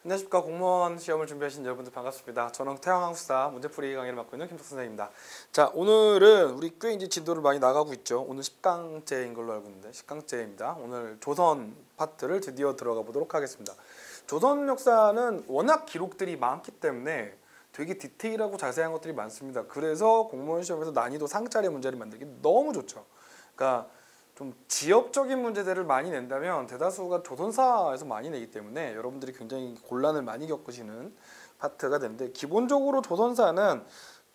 안녕하십니까. 공무원 시험을 준비하신 여러분들 반갑습니다. 저는 태양항공사 문제풀이 강의를 맡고 있는 김석 선생입니다. 자, 오늘은 우리 꽤 이제 진도를 많이 나가고 있죠. 오늘 10강째인 걸로 알고 있는데 10강째입니다. 오늘 조선 파트를 드디어 들어가 보도록 하겠습니다. 조선 역사는 워낙 기록들이 많기 때문에 되게 디테일하고 자세한 것들이 많습니다. 그래서 공무원 시험에서 난이도 상짜리 문제를 만들기 너무 좋죠. 그러니까 좀 지역적인 문제들을 많이 낸다면 대다수가 조선사에서 많이 내기 때문에 여러분들이 굉장히 곤란을 많이 겪으시는 파트가 되는데, 기본적으로 조선사는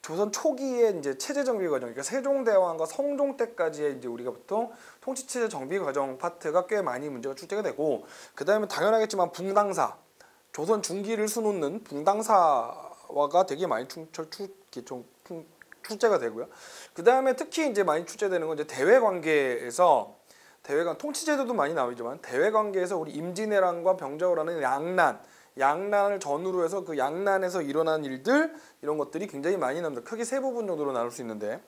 조선 초기에 이제 체제 정비 과정, 그러니까 세종대왕과 성종 때까지의 이제 우리가 보통 통치체제 정비 과정 파트가 꽤 많이 문제가 출제가 되고, 그 다음에 당연하겠지만 붕당사, 조선 중기를 수놓는 붕당사화가 되게 많이 출제가 되고요. 그 다음에 특히 이제 많이 출제되는 건 이제 대외 관계에서 통치제도도 많이 나오지만 대외 관계에서 우리 임진왜란과 병자호란의 양난을 전후로 해서 그 양난에서 일어난 일들, 이런 것들이 굉장히 많이 나옵니다. 크게 세 부분 정도로 나눌 수 있는데,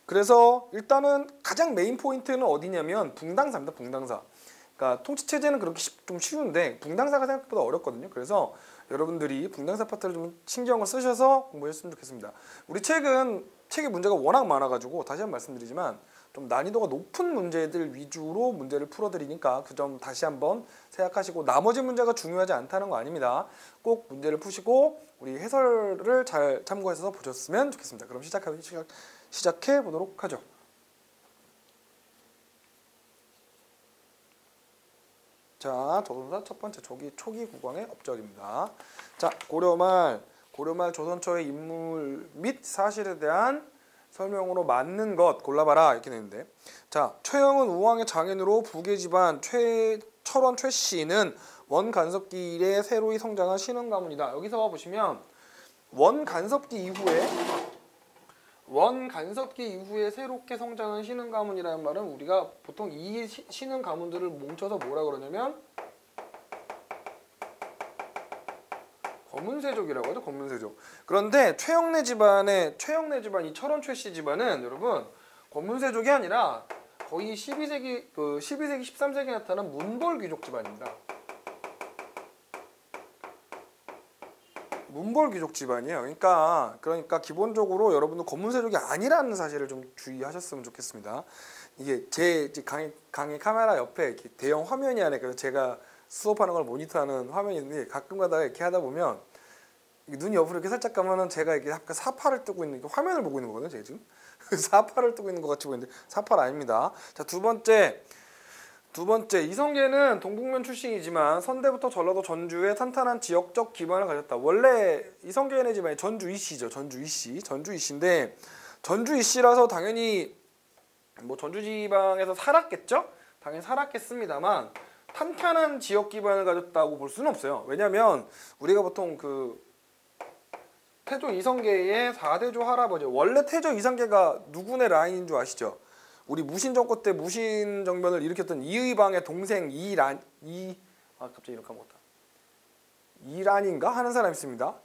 그래서 일단은 가장 메인 포인트는 어디냐면 붕당사입니다. 붕당사. 그러니까 통치체제는 그렇게 좀 쉬운데 붕당사가 생각보다 어렵거든요. 그래서 여러분들이 붕당사 파트를 좀 신경을 쓰셔서 공부했으면 좋겠습니다. 우리 책의 문제가 워낙 많아가지고 다시 한번 말씀드리지만 좀 난이도가 높은 문제들 위주로 문제를 풀어드리니까 그 점 다시 한번 생각하시고, 나머지 문제가 중요하지 않다는 거 아닙니다. 꼭 문제를 푸시고 우리 해설을 잘 참고해서 보셨으면 좋겠습니다. 그럼 시작해 보도록 하죠. 자, 조선사 첫 번째 초기 국왕의 업적입니다. 자, 고려말 조선 초의 인물 및 사실에 대한 설명으로 맞는 것 골라봐라, 이렇게 되는데, 자, 최영은 우왕의 장인으로 부계 집안 철원 최씨는 원간섭기 이래 새로이 성장한 신흥 가문이다. 여기서 보시면 원간섭기 이후에 새롭게 성장한 신흥 가문이라는 말은 우리가 보통 이 신흥 가문들을 뭉쳐서 뭐라 그러냐면 검은세족이라고 하죠. 검은세족. 그런데 최영래 집안이 철원 최씨 집안은 여러분 검은세족이 아니라 거의 12세기 13세기에 나타난 문벌 귀족 집안입니다. 문벌 귀족 집안이에요. 그러니까 기본적으로 여러분들 검은세족이 아니라는 사실을 좀 주의하셨으면 좋겠습니다. 이게 제 강의 카메라 옆에 이렇게 대형 화면이 안에, 그래서 제가 수업하는 걸 모니터하는 화면이 있는데 가끔가다 이렇게 하다 보면 눈이 옆으로 이렇게 살짝 가면은 제가 이렇게 약간 사파를 뜨고 있는, 화면을 보고 있는 거거든요. 제가 지금 사파를 뜨고 있는 것 같이 보이는데 사파는 아닙니다. 자, 두 번째 이성계는 동북면 출신이지만 선대부터 전라도 전주에 탄탄한 지역적 기반을 가졌다. 원래 이성계네 집안이 전주 이씨죠. 전주 이씨인데 전주 이씨라서 당연히 뭐 전주 지방에서 살았겠죠. 당연히 살았겠습니다만 탄탄한 지역 기반을 가졌다고 볼 수는 없어요. 왜냐하면 우리가 보통 그 태조 이성계의 4대조 할아버지, 원래 태조 이성계가 누구네 라인인 줄 아시죠? 우리 무신정권 때 무신정변을 일으켰던 이의방의 동생 갑자기 이렇게 까먹었다. 이란인가 하는 사람이 있습니다.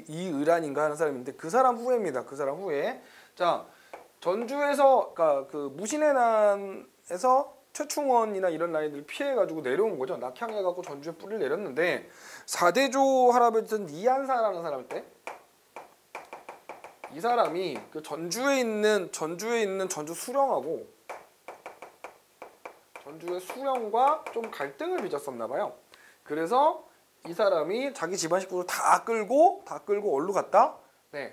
이의란인가 하는 사람인데 그 사람 후예입니다. 그 사람 후예. 자, 전주에서, 그러니까 그 무신의 난에서 최충원이나 이런 라인들 피해가지고 내려온 거죠. 낙향해갖고 전주에 뿌리를 내렸는데 4대조 할아버지는 이한사라는 사람일 때, 이 사람이 그 전주에 있는 전주 수령하고 전주의 수령과 좀 갈등을 빚었었나 봐요. 그래서 이 사람이 자기 집안 식구를 다 끌고 어디로 갔다? 네,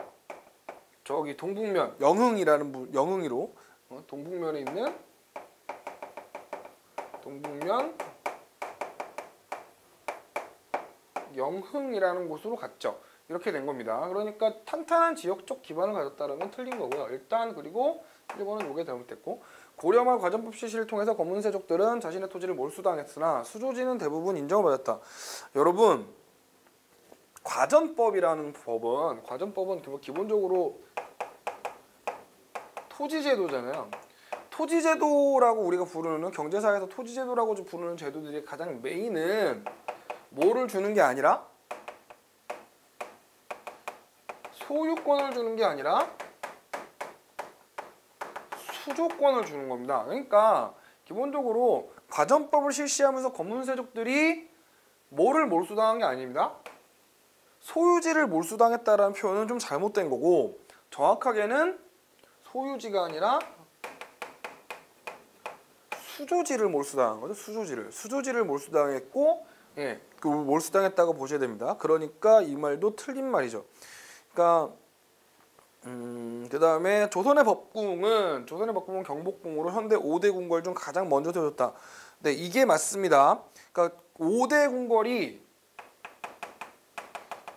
저기 동북면 영흥이로 동북면에 있는 동북면 영흥이라는 곳으로 갔죠. 이렇게 된 겁니다. 그러니까 탄탄한 지역적 기반을 가졌다는 틀린 거고요. 일단 그리고 1번은 요게 잘못됐고, 고려말 과전법 실시를 통해서 검은세족들은 자신의 토지를 몰수당했으나 수조지는 대부분 인정을 받았다. 여러분, 과전법은 기본적으로 토지제도잖아요. 토지제도라고 우리가 부르는, 경제사에서 토지제도라고 부르는 제도들이 가장 메인은 뭐를 주는 게 아니라, 소유권을 주는 게 아니라 수조권을 주는 겁니다. 그러니까 기본적으로 과전법을 실시하면서 검은세족들이 뭐를 몰수당한 게 아닙니다. 소유지를 몰수당했다라는 표현은 좀 잘못된 거고, 정확하게는 소유지가 아니라 수조지를 몰수당한 거죠. 수조지를 몰수당했고, 예, 그 몰수당했다고 보셔야 됩니다. 그러니까 이 말도 틀린 말이죠. 그러니까 그 다음에 조선의 법궁은 경복궁으로 현대 5대 궁궐 중 가장 먼저 세워졌다. 네, 이게 맞습니다. 그러니까 5대 궁궐이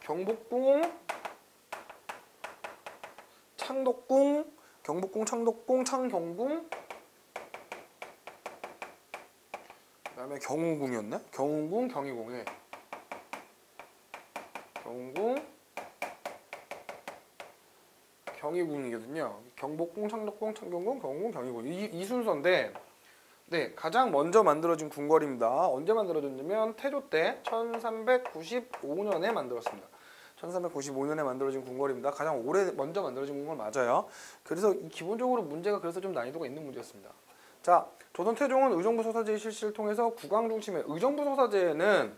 경복궁, 창덕궁, 경복궁, 창덕궁, 창경궁, 그다음에 경운궁이었네. 경운궁, 경희궁에 경운궁, 경희궁이거든요. 경복궁, 창덕궁, 창경궁, 경운궁, 경희궁 이 순서인데, 네, 가장 먼저 만들어진 궁궐입니다. 언제 만들어졌냐면 태조 때 1395년에 만들었습니다. 1395년에 만들어진 궁궐입니다. 가장 먼저 만들어진 궁궐 맞아요. 그래서 기본적으로 문제가 그래서 좀 난이도가 있는 문제였습니다. 자, 조선 태종은 의정부 소사제의 실시를 통해서 국왕 중심의 의정부 소사제는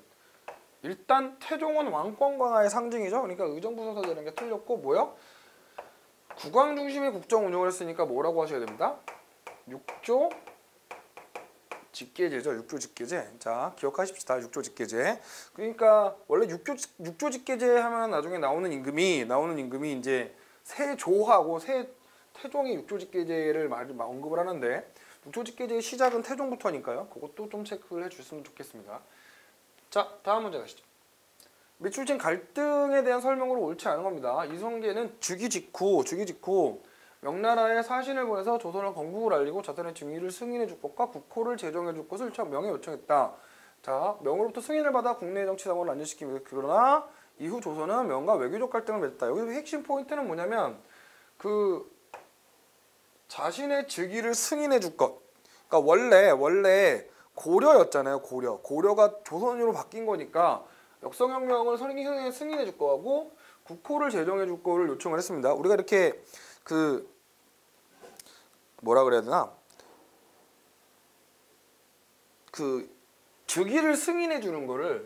일단 태종은 왕권 강화의 상징이죠. 그러니까 의정부 소사제라는 게 틀렸고, 뭐요? 국왕 중심의 국정 운영을 했으니까 뭐라고 하셔야 됩니다. 육조 직계제죠. 육조 직계제. 자, 기억하십시다. 육조 직계제. 그러니까 원래 육조 직계제 하면 나중에 나오는 임금이 이제 세조하고 태종이 육조 직계제를 언급을 하는데, 육조 직계제의 시작은 태종부터니까요. 그것도 좀 체크를 해주셨으면 좋겠습니다. 자, 다음 문제 가시죠. 밑줄진 갈등에 대한 설명으로 옳지 않은 겁니다. 이성계는 즉위 직후 명나라에 사신을 보내서 조선을 건국을 알리고 자선의 증위를 승인해 줄 것과 국호를 제정해 줄 것을 명에 요청했다. 자, 명으로부터 승인을 받아 국내 정치 상황을 안정시키며, 그러나 이후 조선은 명과 외교적 갈등을 맺었다. 여기서 핵심 포인트는 뭐냐면 자신의 즉위를 승인해 줄 것. 그러니까 원래 고려였잖아요. 고려가 조선으로 바뀐 거니까 역성혁명을 승인해 줄 거하고 국호를 제정해 줄 거를 요청을 했습니다. 우리가 이렇게 뭐라 그래야 되나? 즉위를 승인해 주는 거를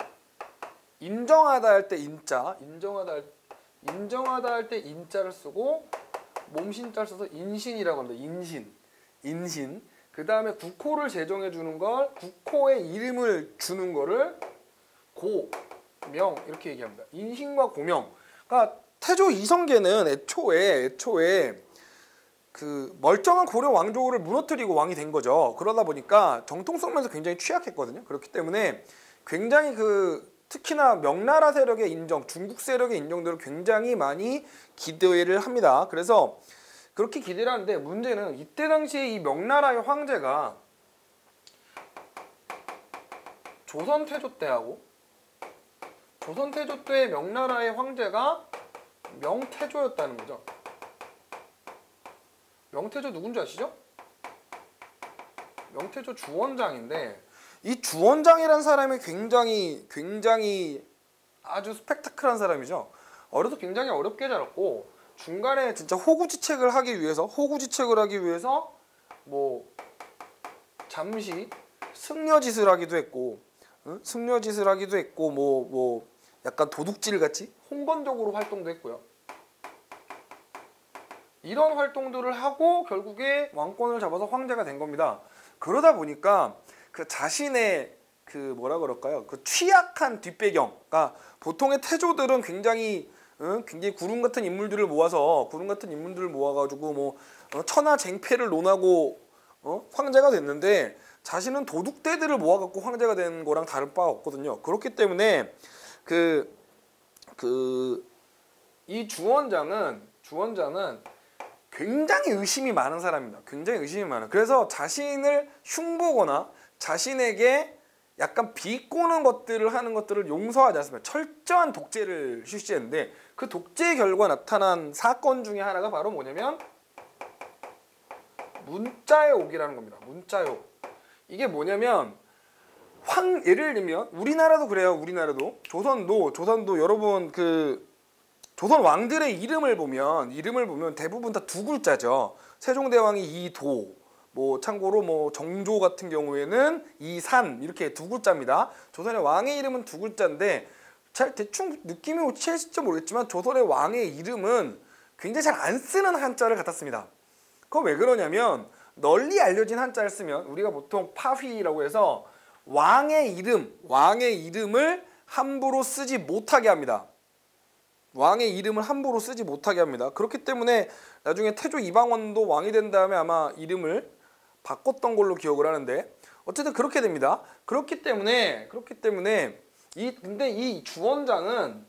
인정하다 할 때 인정하다 할 때 인자를 쓰고 몸신자를 써서 인신이라고 합니다. 인신. 그 다음에 국호를 제정해 주는 걸, 국호의 이름을 주는 거를 고명 이렇게 얘기합니다. 인신과 고명. 그러니까 태조 이성계는 애초에 멀쩡한 고려 왕조를 무너뜨리고 왕이 된 거죠. 그러다 보니까 정통성 면에서 굉장히 취약했거든요. 그렇기 때문에 굉장히 특히나 명나라 세력의 인정, 중국 세력의 인정들을 굉장히 많이 기대를 합니다. 그래서 그렇게 기대를 하는데, 문제는 이때 당시에 이 명나라의 황제가 조선 태조 때하고, 조선 태조 때 명나라의 황제가 명태조였다는 거죠. 명태조 누군지 아시죠? 명태조 주원장인데, 이 주원장이라는 사람이 굉장히 아주 스펙타클한 사람이죠. 어려서 굉장히 어렵게 자랐고, 중간에 진짜 호구지책을 하기 위해서 뭐 잠시 승려짓을 하기도 했고, 뭐 약간 도둑질 같이 홍건적으로 활동도 했고요. 이런 활동들을 하고 결국에 왕권을 잡아서 황제가 된 겁니다. 그러다 보니까 자신의 뭐라 그럴까요? 취약한 뒷배경. 그러니까 보통의 태조들은 굉장히 구름 같은 인물들을 모아가지고 뭐 천하쟁패를 논하고 황제가 됐는데, 자신은 도둑대들을 모아갖고 황제가 된 거랑 다를 바가 없거든요. 그렇기 때문에 이 주원장은 굉장히 의심이 많은 사람입니다. 그래서 자신을 흉보거나 자신에게 약간 비꼬는 것들을 하는 것들을 용서하지 않습니다. 철저한 독재를 실시했는데, 그 독재의 결과 나타난 사건 중에 하나가 바로 뭐냐면 문자의 옥이라는 겁니다. 문자의 옥. 이게 뭐냐면 예를 들면 우리나라도 그래요. 조선도 여러분 조선 왕들의 이름을 보면 대부분 다 두 글자죠. 세종대왕이 이도, 뭐 참고로 뭐 정조 같은 경우에는 이산 이렇게 두 글자입니다. 조선의 왕의 이름은 두 글자인데 잘 대충 느낌이 오실지 모르겠지만 조선의 왕의 이름은 굉장히 잘 안 쓰는 한자를 갖다 습니다. 그거 왜 그러냐면 널리 알려진 한자를 쓰면 우리가 보통 파휘라고 해서 왕의 이름을 함부로 쓰지 못하게 합니다. 왕의 이름을 함부로 쓰지 못하게 합니다. 그렇기 때문에 나중에 태조 이방원도 왕이 된 다음에 아마 이름을 바꿨던 걸로 기억을 하는데 어쨌든 그렇게 됩니다. 그렇기 때문에 근데 이 주원장은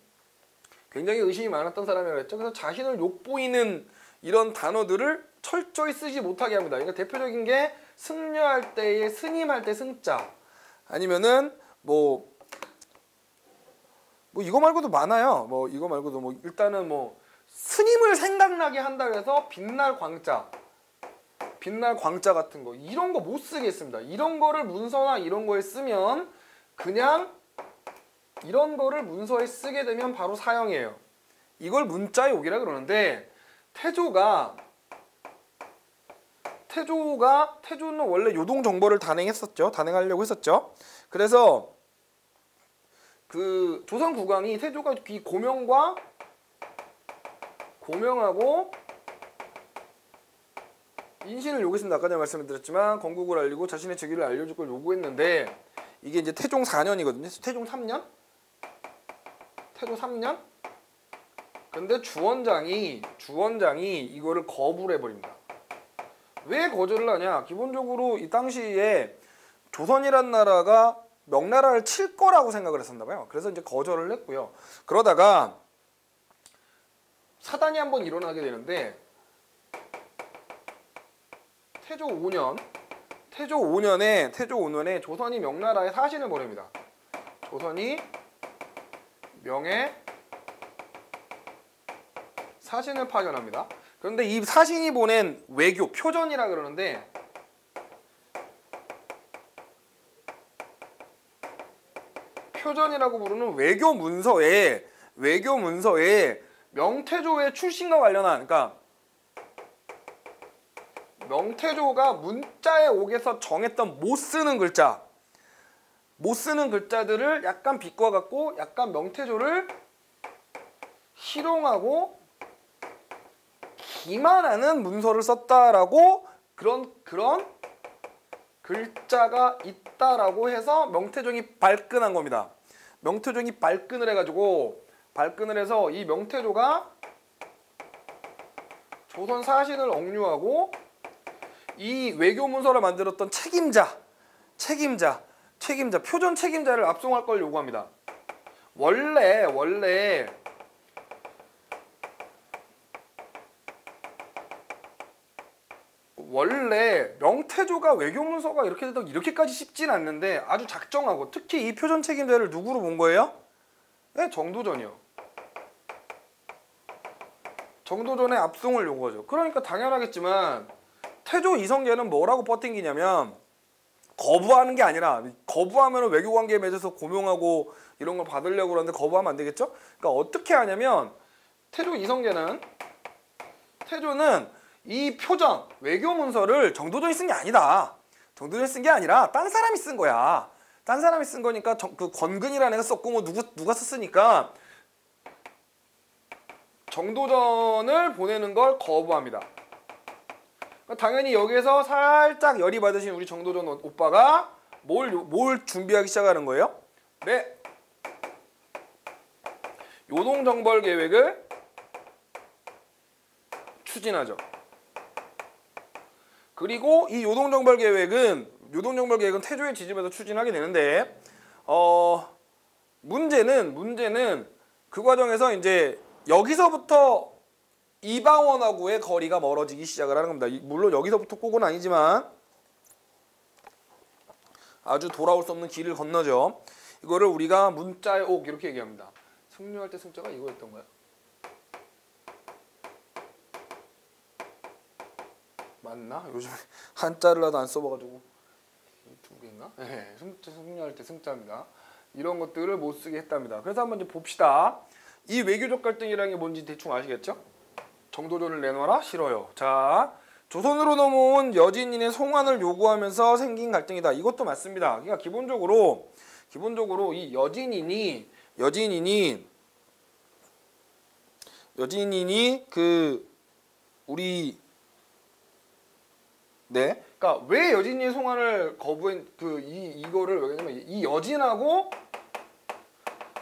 굉장히 의심이 많았던 사람이라고 했죠. 그래서 자신을 욕보이는 이런 단어들을 철저히 쓰지 못하게 합니다. 그러니까 대표적인 게 승려할 때의 스님할 때 승자 아니면은 뭐 이거 말고도 많아요. 이거 말고도 일단은 스님을 생각나게 한다 그래서 빛날 광자 같은 거 이런 거 못 쓰게 했습니다. 이런 거를 문서나 이런 거에 쓰면 그냥 이런 거를 문서에 쓰게 되면 바로 사형이에요. 이걸 문자의 옥이라 그러는데 태조는 원래 요동 정벌을 단행하려고 했었죠. 그래서 그 조선 국왕이 태조가 이 고명하고 인신을 요구했습니다. 아까 전에 말씀을 드렸지만 건국을 알리고 자신의 즉위를 알려줄 걸 요구했는데 이게 이제 태종 4년이거든요. 태종 3년? 태조 3년? 근데 주원장이 이거를 거부를 해버립니다. 왜 거절을 하냐? 기본적으로 이 당시에 조선이란 나라가 명나라를 칠 거라고 생각을 했었나 봐요. 그래서 이제 거절을 했고요. 그러다가 사단이 한번 일어나게 되는데 태조 5년에 조선이 명나라에 사신을 보냅니다. 조선이 명에 사신을 파견합니다. 그런데 이 사신이 보낸 외교, 표전이라 그러는데 표전이라고 부르는 외교 문서에 명태조의 출신과 관련한 그러니까 명태조가 문자의 옥에서 정했던 못 쓰는 글자들을 약간 비꼬아갖고 약간 명태조를 희롱하고 기만하는 문서를 썼다라고 그런 글자가 있다라고 해서 명태종이 발끈한 겁니다. 명태종이 발끈을 해서 이 명태조가 조선 사신을 억류하고 이 외교 문서를 만들었던 책임자, 표전 책임자를 압송할 걸 요구합니다. 원래 명태조가 외교 문서가 이렇게까지 쉽진 않는데 아주 작정하고 특히 이 표전 책임자를 누구로 본 거예요? 네, 정도전이요. 정도전에 압송을 요구하죠. 그러니까 당연하겠지만 태조 이성계는 뭐라고 버팅기냐면 거부하는 게 아니라 거부하면 외교관계에 맺어서 고명하고 이런 걸 받으려고 그러는데 거부하면 안 되겠죠? 그러니까 어떻게 하냐면 태조는 이 표전 외교 문서를 정도전이 쓴 게 아니다. 정도전이 쓴 게 아니라 딴 사람이 쓴 거야. 딴 사람이 쓴 거니까 그 권근이라는 애가 썼고 뭐 누가 썼으니까 정도전을 보내는 걸 거부합니다. 당연히 여기에서 살짝 열이 받으신 우리 정도전 오빠가 뭘 준비하기 시작하는 거예요? 네. 요동정벌 계획을 추진하죠. 그리고 이 요동정벌 계획은 태조의 지지에서 추진하게 되는데 문제는 그 과정에서 이제 여기서부터 이방원하고의 거리가 멀어지기 시작을 하는 겁니다. 물론 여기서부터 꼭은 아니지만 아주 돌아올 수 없는 길을 건너죠. 이거를 우리가 문자의 옥 이렇게 얘기합니다. 승려할 때 승자가 이거였던 거야. 맞나? 요즘 한자를 나도 안 써봐가지고 두 개인가? 네, 승려할 때 승자입니다. 이런 것들을 못 쓰게 했답니다. 그래서 한번 이제 봅시다. 이 외교적 갈등이라는 게 뭔지 대충 아시겠죠? 정도전을 내놔라? 싫어요. 자, 조선으로 넘어온 여진인의 송환을 요구하면서 생긴 갈등이다. 이것도 맞습니다. 그러니까 기본적으로 이 여진인이 그 우리 네, 그러니까 왜 여진인의 송환을 거부한 이거를 왜냐면 이 여진하고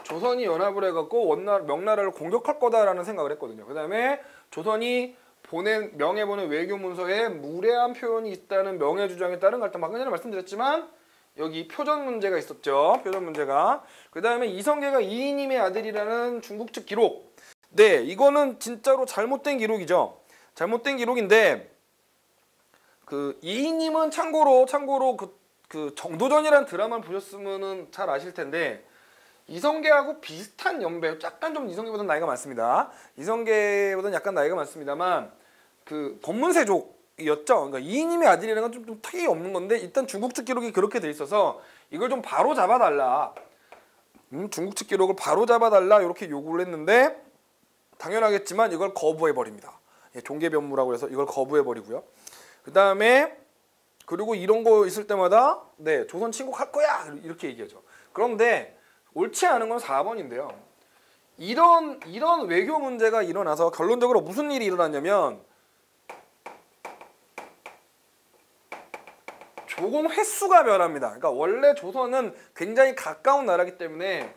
조선이 연합을 해갖고 명나라를 공격할 거다라는 생각을 했거든요. 그다음에 조선이 보낸 외교 문서에 무례한 표현이 있다는 명예 주장에 따른 갈등. 방금 전에 말씀드렸지만 여기 표전 문제가 있었죠. 표전 문제가. 그다음에 이성계가 이이님의 아들이라는 중국 측 기록. 네, 이거는 진짜로 잘못된 기록이죠. 잘못된 기록인데 그 이이님은 참고로 그 정도전이라는 드라마를 보셨으면은 잘 아실 텐데 이성계하고 비슷한 연배, 약간 좀 이성계보다는 나이가 많습니다. 이성계보다는 약간 나이가 많습니다만 그 권문세족이었죠. 그러니까 이이님의 아들이라는 건 좀 특이 없는 건데 일단 중국 측 기록이 그렇게 돼 있어서 이걸 좀 바로 잡아달라. 중국 측 기록을 바로 잡아달라 이렇게 요구를 했는데 당연하겠지만 이걸 거부해버립니다. 예, 종계변무라고 해서 이걸 거부해버리고요. 그 다음에 그리고 이런 거 있을 때마다 네 조선 침공할 거야 이렇게 얘기하죠. 그런데 옳지 않은 건 4번인데요. 이런 외교 문제가 일어나서 결론적으로 무슨 일이 일어났냐면 조공 횟수가 변합니다. 그러니까 원래 조선은 굉장히 가까운 나라이기 때문에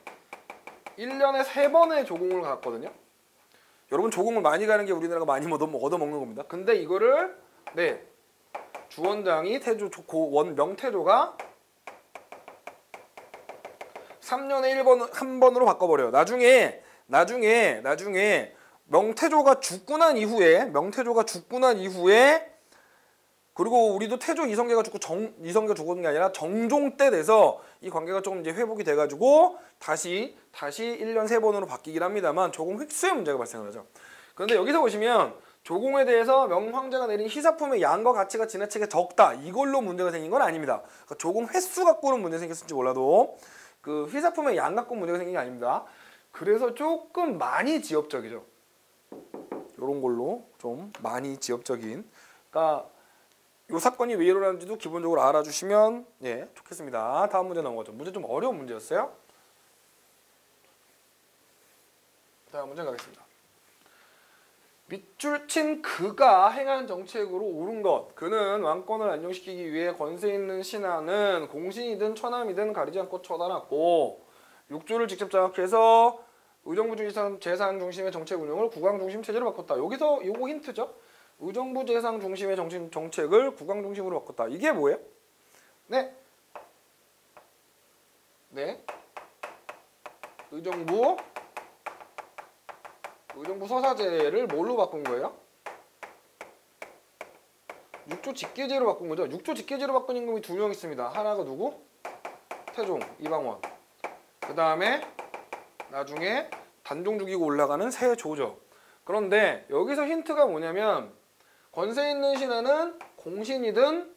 1년에 3번의 조공을 갔거든요. 여러분 조공을 많이 가는 게 우리나라가 많이 얻어먹는 겁니다. 근데 이거를 네 주원장이 명태조가 3년에 한 번으로 바꿔버려요. 나중에 명태조가 죽고 난 이후에 그리고 우리도 태조 이성계가 죽고 이성계가 죽은 게 아니라 정종 때 돼서 이 관계가 조금 이제 회복이 돼가지고 다시 1년 3번으로 바뀌긴 합니다만 조공 획수의 문제가 발생을 하죠. 그런데 여기서 보시면 조공에 대해서 명황제가 내린 희사품의 양과 가치가 지나치게 적다. 이걸로 문제가 생긴 건 아닙니다. 그러니까 조공 횟수 갖고는 문제 생겼을지 몰라도 그 희사품의 양 갖고 문제가 생긴 게 아닙니다. 그래서 조금 많이 지엽적이죠. 이런 걸로 좀 많이 지엽적인. 그러니까 이 사건이 왜 일어났는지도 기본적으로 알아주시면 예 좋겠습니다. 다음 문제 넘어가죠. 문제 좀 어려운 문제였어요. 다음 문제 가겠습니다. 밑줄 친 그가 행한 정책으로 옳은 것. 그는 왕권을 안정시키기 위해 권세 있는 신하는 공신이든 처남이든 가리지 않고 처단했고 육조를 직접 장악해서 의정부 재산 중심의 정책 운영을 국왕 중심 체제로 바꿨다. 여기서 요거 힌트죠. 의정부 재상 중심의 정책을 국왕 중심으로 바꿨다. 이게 뭐예요? 네. 의정부 서사제를 뭘로 바꾼 거예요? 육조 직계제로 바꾼 거죠. 육조 직계제로 바꾼 임금이 2명 있습니다. 하나가 누구? 태종, 이방원. 그 다음에 나중에 단종 죽이고 올라가는 세조죠. 그런데 여기서 힌트가 뭐냐면 권세 있는 신하는 공신이든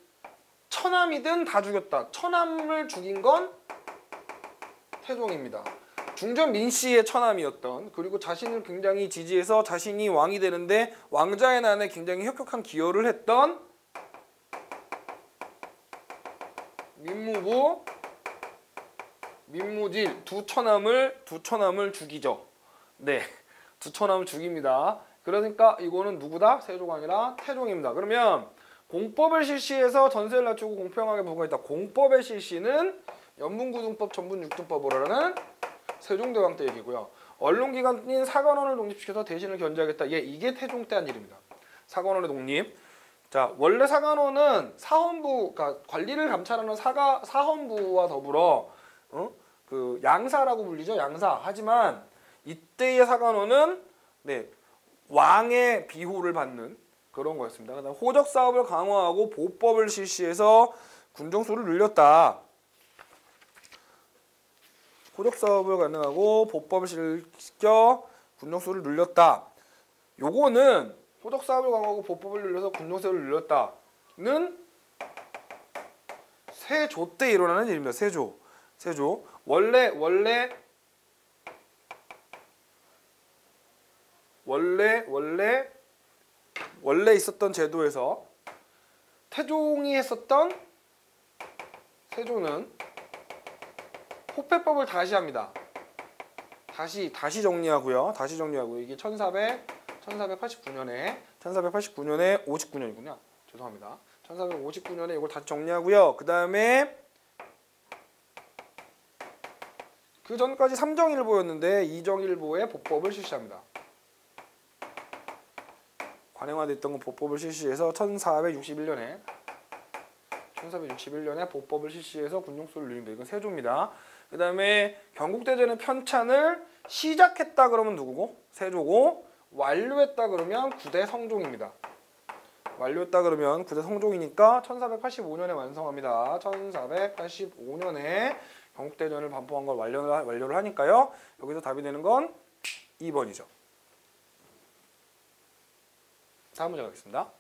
처남이든 다 죽였다. 처남을 죽인 건 태종입니다. 중전 민씨의 처남이었던 그리고 자신을 굉장히 지지해서 자신이 왕이 되는데 왕자의 난에 굉장히 혁혁한 기여를 했던 민무부, 민무질 두 처남을 죽이죠. 네, 두 처남을 죽입니다. 그러니까 이거는 누구다? 세조가 아니라 태종입니다. 그러면 공법을 실시해서 전세를 낮추고 공평하게 부과했다. 공법의 실시는 연문구등법, 전분육등법으로라는 세종대왕 때 얘기고요. 언론기관인 사관원을 독립시켜서 대신을 견제하겠다. 이게 태종 때 한 일입니다. 사관원의 독립. 자, 원래 사관원은 사헌부, 그러니까 관리를 감찰하는 사헌부와 더불어 그 양사라고 불리죠. 양사. 하지만 이때의 사관원은 왕의 비호를 받는 그런 거였습니다. 그다음 호적 사업을 강화하고 보법을 실시해서 군정수를 늘렸다. 호적 사업을 가능하고 보법을 실시켜 군정수를 늘렸다. 요거는 호적 사업을 강화하고 보법을 늘려서 군정수를 늘렸다는 세조 때 일어나는 일입니다. 세조. 원래 있었던 제도에서 태종이 했었던 세조는 호패법을 다시 합니다. 다시 정리하고요. 이게 1489년에 59년이군요. 죄송합니다. 1459년에 이걸 다시 정리하고요. 그 다음에 그 전까지 삼정일보였는데 이정일보에 복법을 실시합니다. 관행화됐던 건 복법을 실시해서 1461년에 복법을 실시해서 군용소를 늘립니다. 이건 세조입니다. 그 다음에 경국대전의 편찬을 시작했다 그러면 누구고? 세조고, 완료했다 그러면 구대 성종입니다. 완료했다 그러면 구대 성종이니까 1485년에 완성합니다. 1485년에 경국대전을 반포한 걸 완료를 하니까요. 여기서 답이 되는 건 2번이죠. 다음 문제 가겠습니다.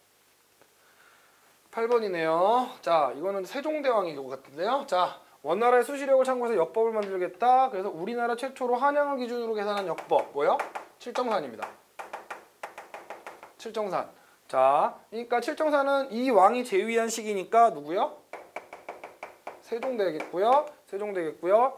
8번이네요. 자, 이거는 세종대왕의 경우 같은데요. 자, 원나라의 수시력을 참고해서 역법을 만들겠다. 그래서 우리나라 최초로 한양을 기준으로 계산한 역법 뭐요? 칠정산입니다. 칠정산. 자, 그러니까 칠정산은 이 왕이 재위한 시기니까 누구요? 세종되겠고요.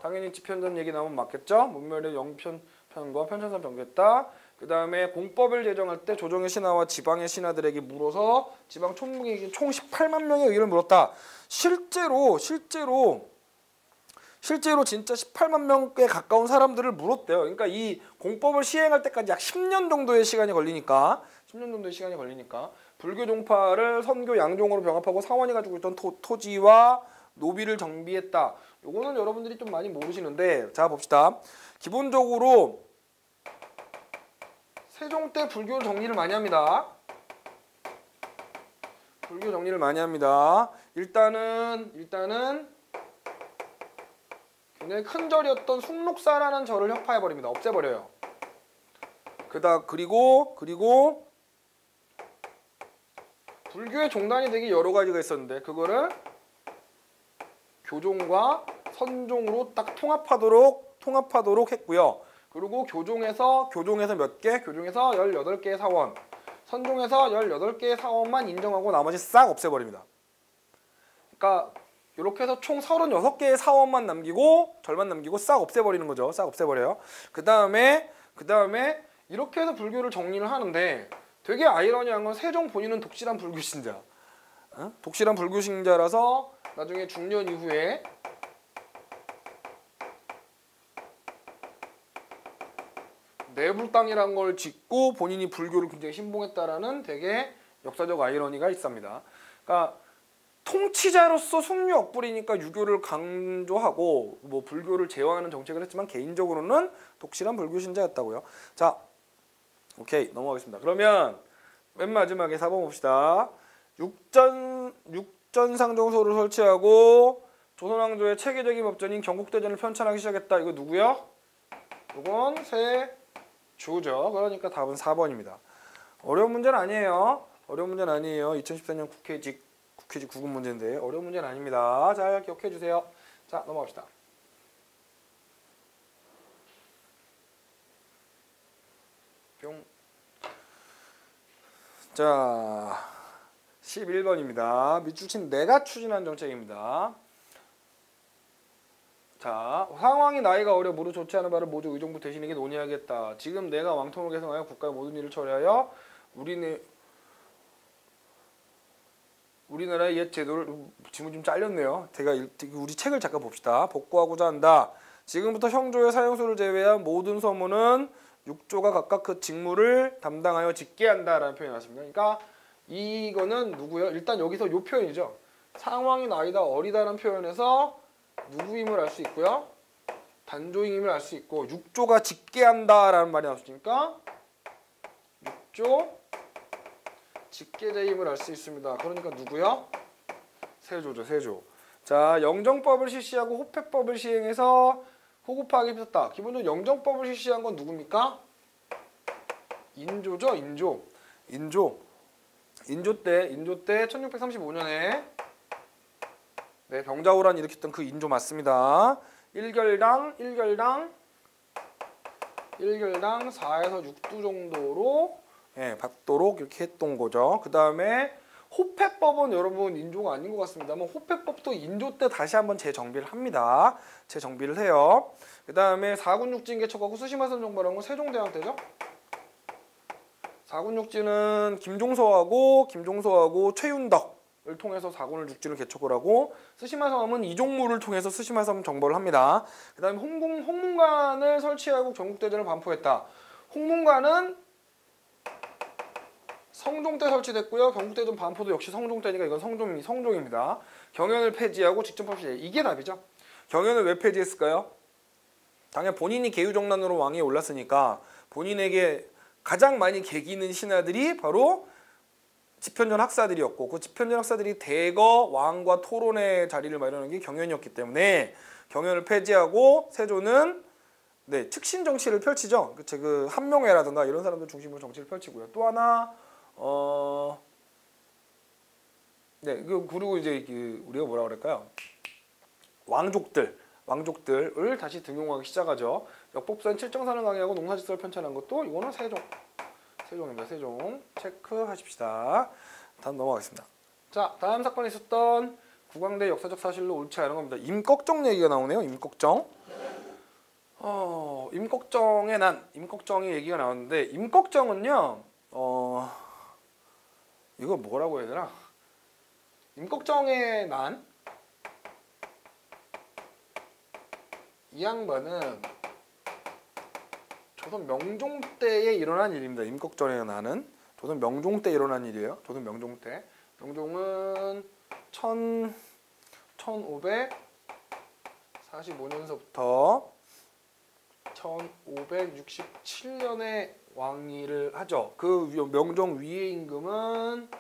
당연히 지편전 얘기 나오면 맞겠죠. 문멸의 영편편과 편천산 병겠다. 그 다음에 공법을 제정할 때 조정의 신하와 지방의 신하들에게 물어서 지방 총무에게 총 18만 명의 의견을 물었다. 실제로 진짜 18만 명에 가까운 사람들을 물었대요. 그러니까 이 공법을 시행할 때까지 약 10년 정도의 시간이 걸리니까 불교 종파를 선교 양종으로 병합하고 사원이 가지고 있던 토지와 노비를 정비했다. 요거는 여러분들이 좀 많이 모르시는데, 자 봅시다. 기본적으로 세종 때 불교 정리를 많이 합니다. 일단은 굉장히 큰 절이었던 숭록사라는 절을 혁파해버립니다. 없애버려요. 그리고 불교의 종단이 되게 여러 가지가 있었는데 그거를 교종과 선종으로 딱 통합하도록 했고요. 그리고 교종에서 몇 개? 교종에서 18개의 사원, 선종에서 18개의 사원만 인정하고 나머지 싹 없애버립니다. 그러니까 이렇게 해서 총 36개의 사원만 남기고 절만 남기고 싹 없애버리는 거죠. 싹 없애버려요. 그 다음에 이렇게 해서 불교를 정리를 하는데 되게 아이러니한 건 세종 본인은 독실한 불교신자. 독실한 불교신자라서 나중에 중년 이후에 내불당이라는 걸 짓고 본인이 불교를 굉장히 신봉했다라는 되게 역사적 아이러니가 있습니다. 그러니까 통치자로서 숭유 억불이니까 유교를 강조하고 뭐 불교를 제어하는 정책을 했지만 개인적으로는 독실한 불교신자였다고요. 자, 오케이 넘어가겠습니다. 그러면 맨 마지막에 4번 봅시다. 육전상정소를 설치하고 조선왕조의 체계적인 법전인 경국대전을 편찬하기 시작했다. 이거 누구요? 이건 세조죠. 그러니까 답은 4번입니다. 어려운 문제는 아니에요. 2014년 국회직 구급 문제인데 어려운 문제는 아닙니다. 잘 기억해 주세요. 자, 넘어갑시다. 뿅. 자, 11번입니다. 밑줄친 내가 추진한 정책입니다. 자, 상황이 나이가 어려 무릇 좋지 않은 바를 모두 의정부 대신에게 논의하겠다. 지금 내가 왕통을 개성하여 국가의 모든 일을 처리하여 우리나라의 옛 제도를 지금 좀 잘렸네요. 제가 우리 책을 잠깐 봅시다. 복구하고자 한다. 지금부터 형조의 사형수를 제외한 모든 서문은 육조가 각각 그 직무를 담당하여 짓게 한다라는 표현이 나왔습니다. 그러니까 이거는 누구요? 일단 여기서 요 표현이죠. 상황이 나이다 어리다라는 표현에서 누구임을 알 수 있고요. 단조임을 알 수 있고 육조가 짓게 한다라는 말이 나왔으니까 육조 직계제임을 알 수 있습니다. 그러니까 누구요? 세조죠. 세조. 자, 영정법을 실시하고 호패법을 시행해서 호구파하게 폈다. 기본적으로 영정법을 실시한 건 누굽니까? 인조죠. 인조 때 1635년에 병자호란 일으켰던 그 인조 맞습니다. 1결당 4에서 6두 정도로 받도록 이렇게 했던 거죠. 그 다음에 호패법은 여러분 인조가 아닌 것 같습니다만 호패법도 인조 때 다시 한번 재정비를 합니다. 재정비를 해요. 그 다음에 4군육진 개척하고 수시마선 정벌한 건 세종대왕 때죠. 4군육진은 김종서하고 최윤덕을 통해서 4군을 육진을 개척을 하고 스시마섬은 이종무를 통해서 스시마섬 정벌을 합니다. 그 다음에 홍문관을 설치하고 경국대전을 반포했다. 홍문관은 성종 때 설치됐고요. 경국대전 반포도 역시 성종 때니까 이건 성종입니다. 경연을 폐지하고 직전법시 이게 답이죠. 경연을 왜 폐지했을까요? 당연 본인이 계유정난으로 왕위에 올랐으니까 본인에게 가장 많이 개기는 신하들이 바로 집현전 학사들이었고 그 집현전 학사들이 대거 왕과 토론의 자리를 마련한 게 경연이었기 때문에 경연을 폐지하고 세조는 측신 정치를 펼치죠. 그 한명회라든가 이런 사람들 중심으로 정치를 펼치고요. 또 하나 그리고 이제 우리가 뭐라 그럴까요? 왕족들을 다시 등용하기 시작하죠. 역법산 칠정산을 강의하고 농사질서를 편찬한 것도 이거는 세종입니다. 세종 체크하십시다. 다음 넘어가겠습니다. 자, 다음 사건에 있었던 국왕대 역사적 사실로 옳지 않은 겁니다. 임꺽정 얘기가 나오네요. 임꺽정의 난, 임꺽정의 얘기가 나왔는데 임꺽정은요. 이거 뭐라고 해야 되나? 임꺽정의 난, 이 양반은 조선 명종 때에 일어난 일입니다. 임꺽정의 난은 조선 명종 때 일어난 일이에요. 조선 명종 때. 명종은 1545년서부터 1567년에 왕위를 하죠. 그 명종 위의 임금은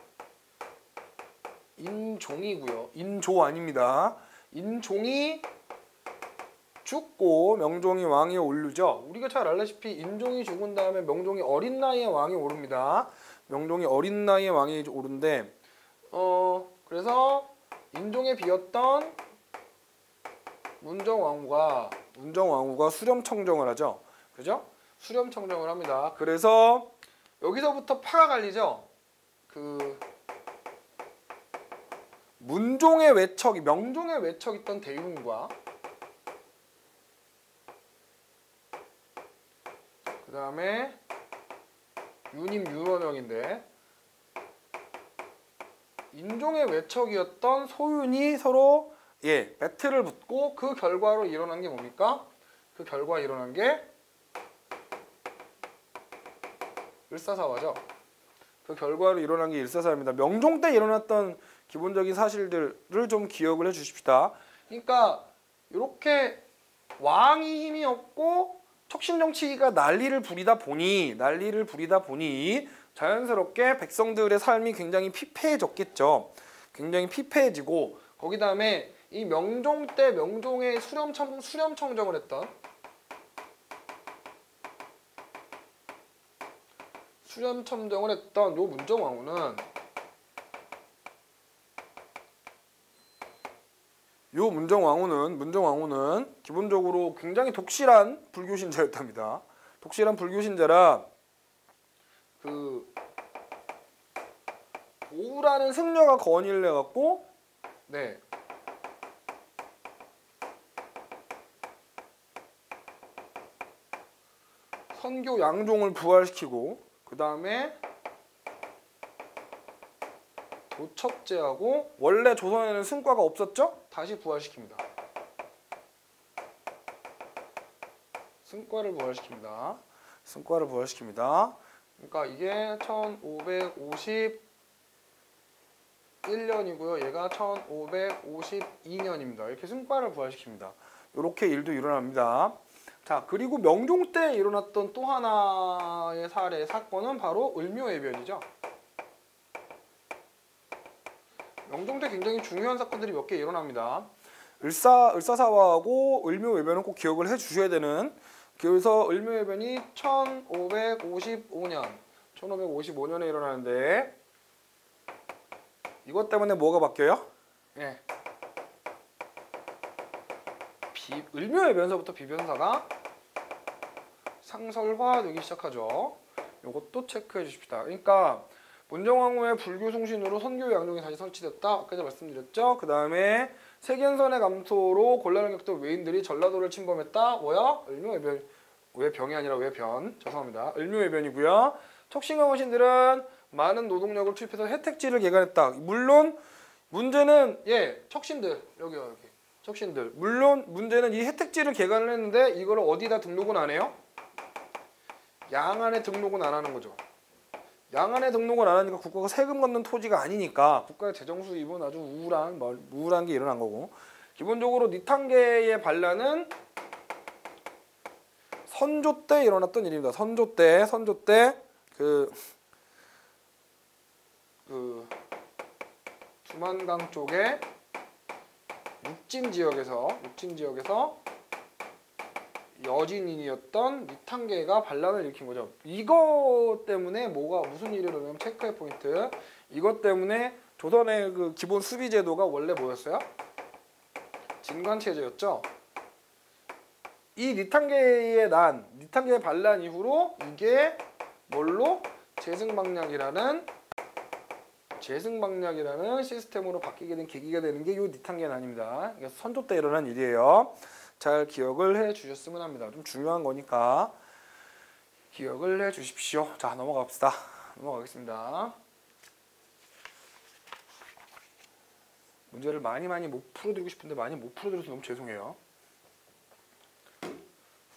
인종이고요. 인조 아닙니다. 인종이 죽고 명종이 왕위에 오르죠. 우리가 잘 알다시피 인종이 죽은 다음에 명종이 어린 나이에 왕위에 오릅니다. 명종이 어린 나이에 왕위에 오른데 그래서 인종에 비었던 문정왕후가 수렴청정을 하죠. 그죠? 수렴청정을 합니다. 그래서 여기서부터 파가 갈리죠. 그 명종의 외척 있던 대윤과 그 다음에 유님 윤원영인데 인종의 외척이었던 소윤이 서로 배틀을 붙고 그 결과로 일어난 게 뭡니까? 그 결과 일어난 게 일사사화죠. 그 결과로 일어난 게 일사사화입니다. 명종 때 일어났던 기본적인 사실들을 좀 기억을 해 주십시다. 그러니까 이렇게 왕이 힘이 없고 척신정치가 난리를 부리다 보니 자연스럽게 백성들의 삶이 굉장히 피폐해졌겠죠. 굉장히 피폐해지고 거기 다음에 이 명종 때 명종의 수렴청정을 했던 요 문정왕후는 기본적으로 굉장히 독실한 불교신자였답니다. 독실한 불교신자라 그 보우라는 승려가 건의를 해갖고 선교 양종을 부활시키고 그 다음에 도첩제하고 원래 조선에는 승과가 없었죠? 다시 부활시킵니다. 승과를 부활시킵니다. 그러니까 이게 1551년이고요. 얘가 1552년입니다. 이렇게 승과를 부활시킵니다. 이렇게 일도 일어납니다. 자, 그리고 명종 때 일어났던 또 하나의 사건은 바로 을묘해변이죠. 명종 때 굉장히 중요한 사건들이 몇 개 일어납니다. 을사사화하고 을묘해변은 꼭 기억을 해주셔야 되는. 그래서 을묘해변이 1555년에 일어나는데 이것 때문에 뭐가 바뀌어요? 을묘해변서부터 비변사가 상설화되기 시작하죠. 이것도 체크해 주십시다. 그러니까 문정왕 후에 불교 송신으로 선교 양종이 다시 설치됐다. 아까 전에 말씀드렸죠. 그 다음에 세견선의 감소로 곤란을 겪던 외인들이 전라도를 침범했다. 뭐야? 을묘외변. 외병이 아니라 외변. 죄송합니다. 을묘외변이고요. 척신강 어신들은 많은 노동력을 투입해서 혜택지를 개간했다. 물론 문제는 척신들 여기요 여기 척신들. 물론 문제는 이 혜택지를 개간을 했는데 이거를 어디다 등록은 안 해요? 양안에 등록은 안 하는 거죠. 양안에 등록을 안 하니까 국가가 세금 걷는 토지가 아니니까 국가의 재정 수입은 아주 우울한 게 일어난 거고, 기본적으로 니탄계의 반란은 선조 때 일어났던 일입니다. 선조 때 그 두만강 쪽에 육진 지역에서 여진인이었던 니탄계가 반란을 일으킨 거죠. 이것 때문에 무슨 일이 일어나면 체크의 포인트. 이것 때문에 조선의 그 기본 수비 제도가 원래 뭐였어요? 진관 체제였죠. 이 니탄계의 반란 이후로 이게 뭘로? 재승방략이라는 시스템으로 바뀌게 된 계기가 되는 게 이 니탄계 난입니다. 그래서 선조 때 일어난 일이에요. 잘 기억을 해 주셨으면 합니다. 좀 중요한 거니까 기억을 해 주십시오. 자, 넘어가겠습니다. 문제를 많이 못 풀어드리고 싶은데 많이 못 풀어드려서 너무 죄송해요.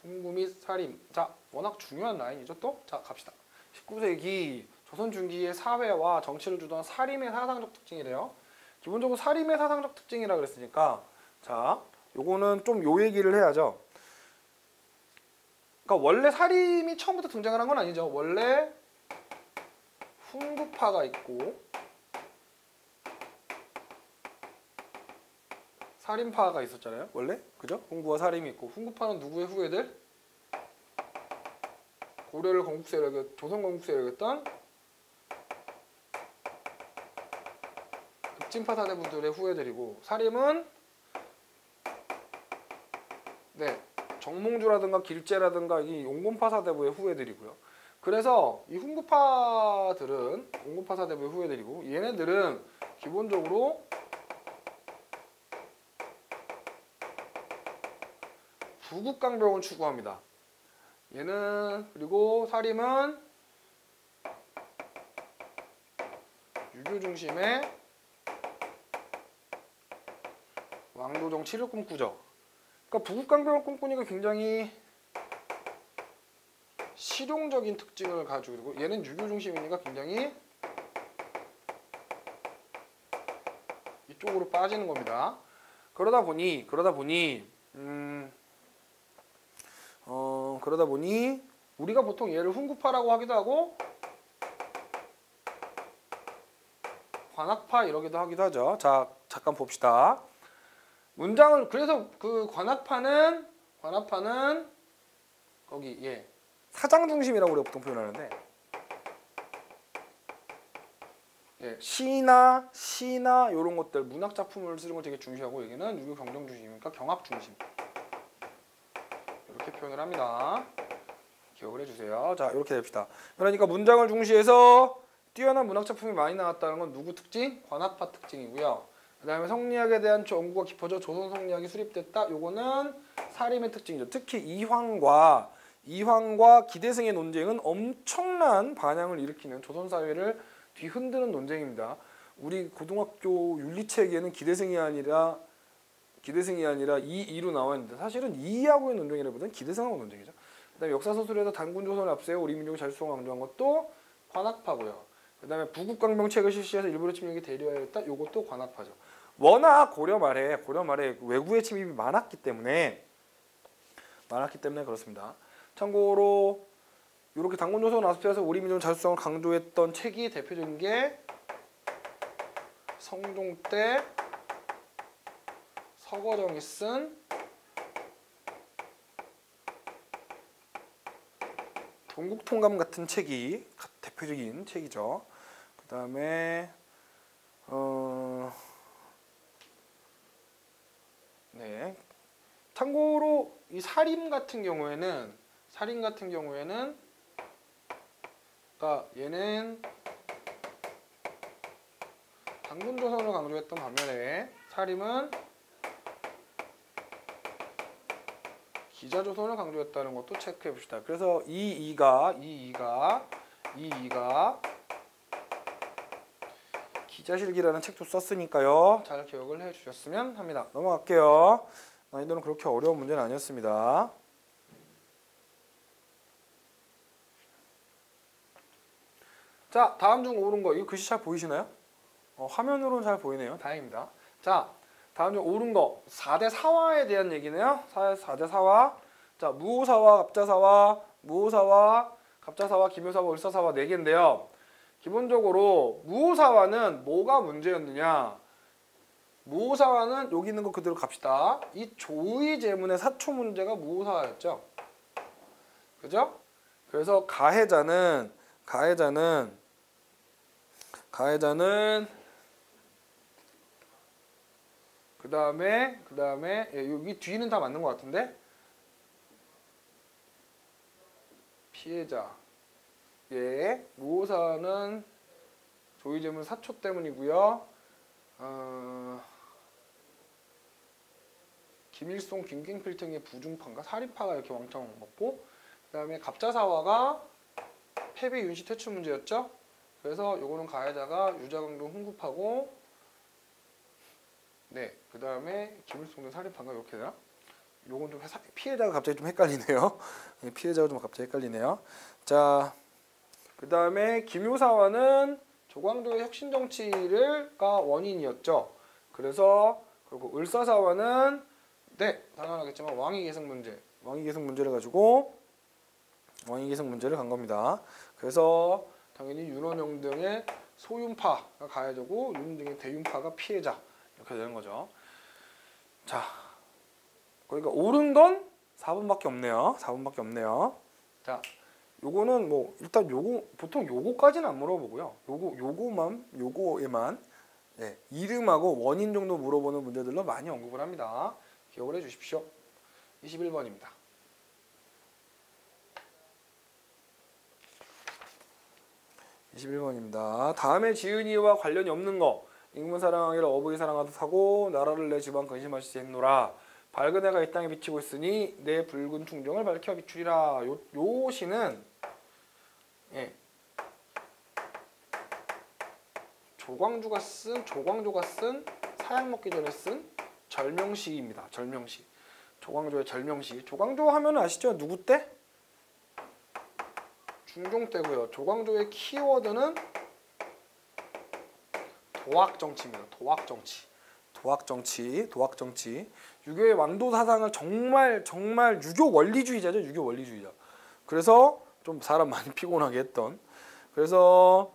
훈구 및 살인. 자, 워낙 중요한 라인이죠 또? 자, 갑시다. 19세기 조선 중기의 사회와 정치를 주도한 살인의 사상적 특징이래요. 기본적으로 살인의 사상적 특징이라 그랬으니까, 자, 요거는 좀 요 얘기를 해야죠. 그러니까 원래 살인이 처음부터 등장을 한 건 아니죠. 원래 훈구파가 있고 살인파가 있었잖아요. 원래 그죠? 훈구와 살인이 있고, 훈구파는 누구의 후예들? 고려를 조선 건국 세력이었던 급진파 사대부들의 후예들이고, 살인은 정몽주라든가 길제라든가 이 용곤파 사대부의 후예들이고요. 그래서 이 훈구파들은 용곤파 사대부의 후예들이고, 얘네들은 기본적으로 부국강병을 추구합니다. 얘는, 그리고 살인은 유교 중심의 왕도 정치를 꿈꾸죠. 그러니까 부국강병을 꿈꾸니까 굉장히 실용적인 특징을 가지고 있고, 얘는 유교 중심이니까 굉장히 이쪽으로 빠지는 겁니다. 그러다 보니 우리가 보통 얘를 훈구파라고 하기도 하고 관악파 이러기도 하기도 하죠. 자, 잠깐 봅시다. 문장을, 그래서 그 관악파는 거기 사장 중심이라고 우리가 보통 표현하는데, 시나 이런 것들 문학 작품을 쓰는 걸 되게 중시하고, 여기는 유교 경정 중심이니까 경합 중심 이렇게 표현을 합니다. 기억을 해주세요. 자, 이렇게 됩시다. 그러니까 문장을 중시해서 뛰어난 문학 작품이 많이 나왔다는 건 누구 특징? 관악파 특징이고요. 그 다음에 성리학에 대한 연구가 깊어져 조선 성리학이 수립됐다. 요거는 사림의 특징이죠. 특히 이황과 기대승의 논쟁은 엄청난 반향을 일으키는, 조선 사회를 뒤흔드는 논쟁입니다. 우리 고등학교 윤리책에는 기대승이 아니라 이로 나와 있는데, 사실은 이하고의 논쟁이라기보다는 기대승하고 논쟁이죠. 그다음에 역사서술에서 단군 조선을 앞세워 우리 민족의 자주성을 강조한 것도 관악파고요. 그다음에 부국강병책을 실시해서 일본의 침략에 대리하였다. 요것도 관악파죠. 워낙 고려 말에 외구의 침입이 많았기 때문에 그렇습니다. 참고로 이렇게 단군 조선을 앞세워서 우리 민족의 자주성을 강조했던 책이 대표적인 게 성종 때 서거정이 쓴 동국통감 같은 책이 대표적인 책이죠. 그 다음에 참고로 이 살인 같은 경우에는 그러니까 얘는 당군조선을 강조했던 반면에 사림은 기자조선을 강조했다는 것도 체크해 봅시다. 그래서 이 이가 기자실기라는 책도 썼으니까요. 잘 기억을 해 주셨으면 합니다. 넘어갈게요. 난이도는 그렇게 어려운 문제는 아니었습니다. 자, 다음 중 옳은 거. 이거 글씨 잘 보이시나요? 화면으로는 잘 보이네요. 다행입니다. 자, 다음 중 옳은 거. 4대 사화에 대한 얘기네요. 4대 사화. 자, 무오사화, 갑자사화, 기묘사화, 을사사화 4개인데요. 기본적으로 무오사화는 뭐가 문제였느냐? 무오사화는 여기 있는 거 그대로 갑시다. 이 조의제문의 사초 문제가 무오사화였죠. 그죠? 그래서 가해자는 그 다음에 여기 뒤는 다 맞는 것 같은데 피해자 무오사는 조의제문 사초 때문이고요. 김일송, 김갱필 등의 부중파인가 살인파가 이렇게 왕창 먹고 그 다음에 갑자사화가 패배, 윤시, 퇴출 문제였죠. 그래서 요거는 가해자가 유자강동 흥국하고 그 다음에 김일송 등 살인파인가 이렇게 되나? 요건 좀 피해자가 갑자기 좀 헷갈리네요. 피해자가 좀 갑자기 헷갈리네요. 자, 그 다음에 김효사화는 조광조의 혁신 정치가 원인이었죠. 그래서 그리고 을사사화는 당연하겠지만 왕위 계승 문제를 가지고 왕위 계승 문제를 간 겁니다. 그래서 당연히 윤원영 등의 소윤파가 가해자고 윤 등의 대윤파가 피해자 이렇게 되는 거죠. 자, 그러니까 옳은 건 4번밖에 없네요. 4번밖에 없네요. 자, 요거는 뭐 일단 보통 요거까지는 안 물어보고요. 요거에만 이름하고 원인 정도 물어보는 문제들로 많이 언급을 합니다. 기억을 해 주십시오. 21번입니다. 21번입니다. 다음에 지은이와 관련이 없는 거. 임금 사랑하기를 어부의 사랑하듯 하고 나라를 내 집안 근심하시지 했노라. 밝은 해가 이 땅에 비치고 있으니 내 붉은 충정을 밝혀 비추리라. 요 시는 조광조가 쓴 사약 먹기 전에 쓴 절명시입니다. 절명시. 조광조의 절명시. 조광조 하면 아시죠? 누구 때? 중종 때고요. 조광조의 키워드는 도학정치입니다. 도학정치. 유교의 왕도 사상을 정말 유교 원리주의자죠. 유교 원리주의자. 그래서 좀 사람 많이 피곤하게 했던. 그래서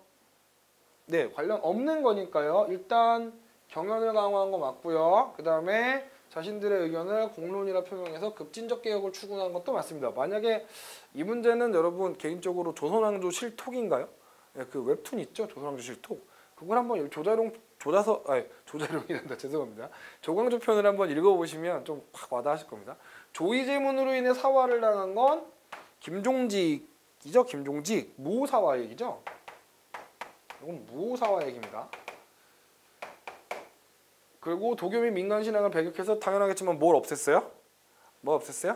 관련 없는 거니까요. 일단 경연을 강화한 거 맞고요. 그 다음에 자신들의 의견을 공론이라 표명해서 급진적 개혁을 추구한 것도 맞습니다. 만약에 이 문제는 여러분 개인적으로 조선왕조 실톡인가요? 그 웹툰 있죠? 조선왕조 실톡. 그걸 한번 조자룡이란다. 죄송합니다. 조광조 편을 한번 읽어보시면 좀 확 와닿으실 겁니다. 조의제문으로 인해 사화를 당한 건 김종직이죠. 김종직. 무오사화 얘기죠. 이건 무오사화 얘기입니다. 그리고 도교 및 민간신앙을 배격해서 당연하겠지만 뭘 없앴어요?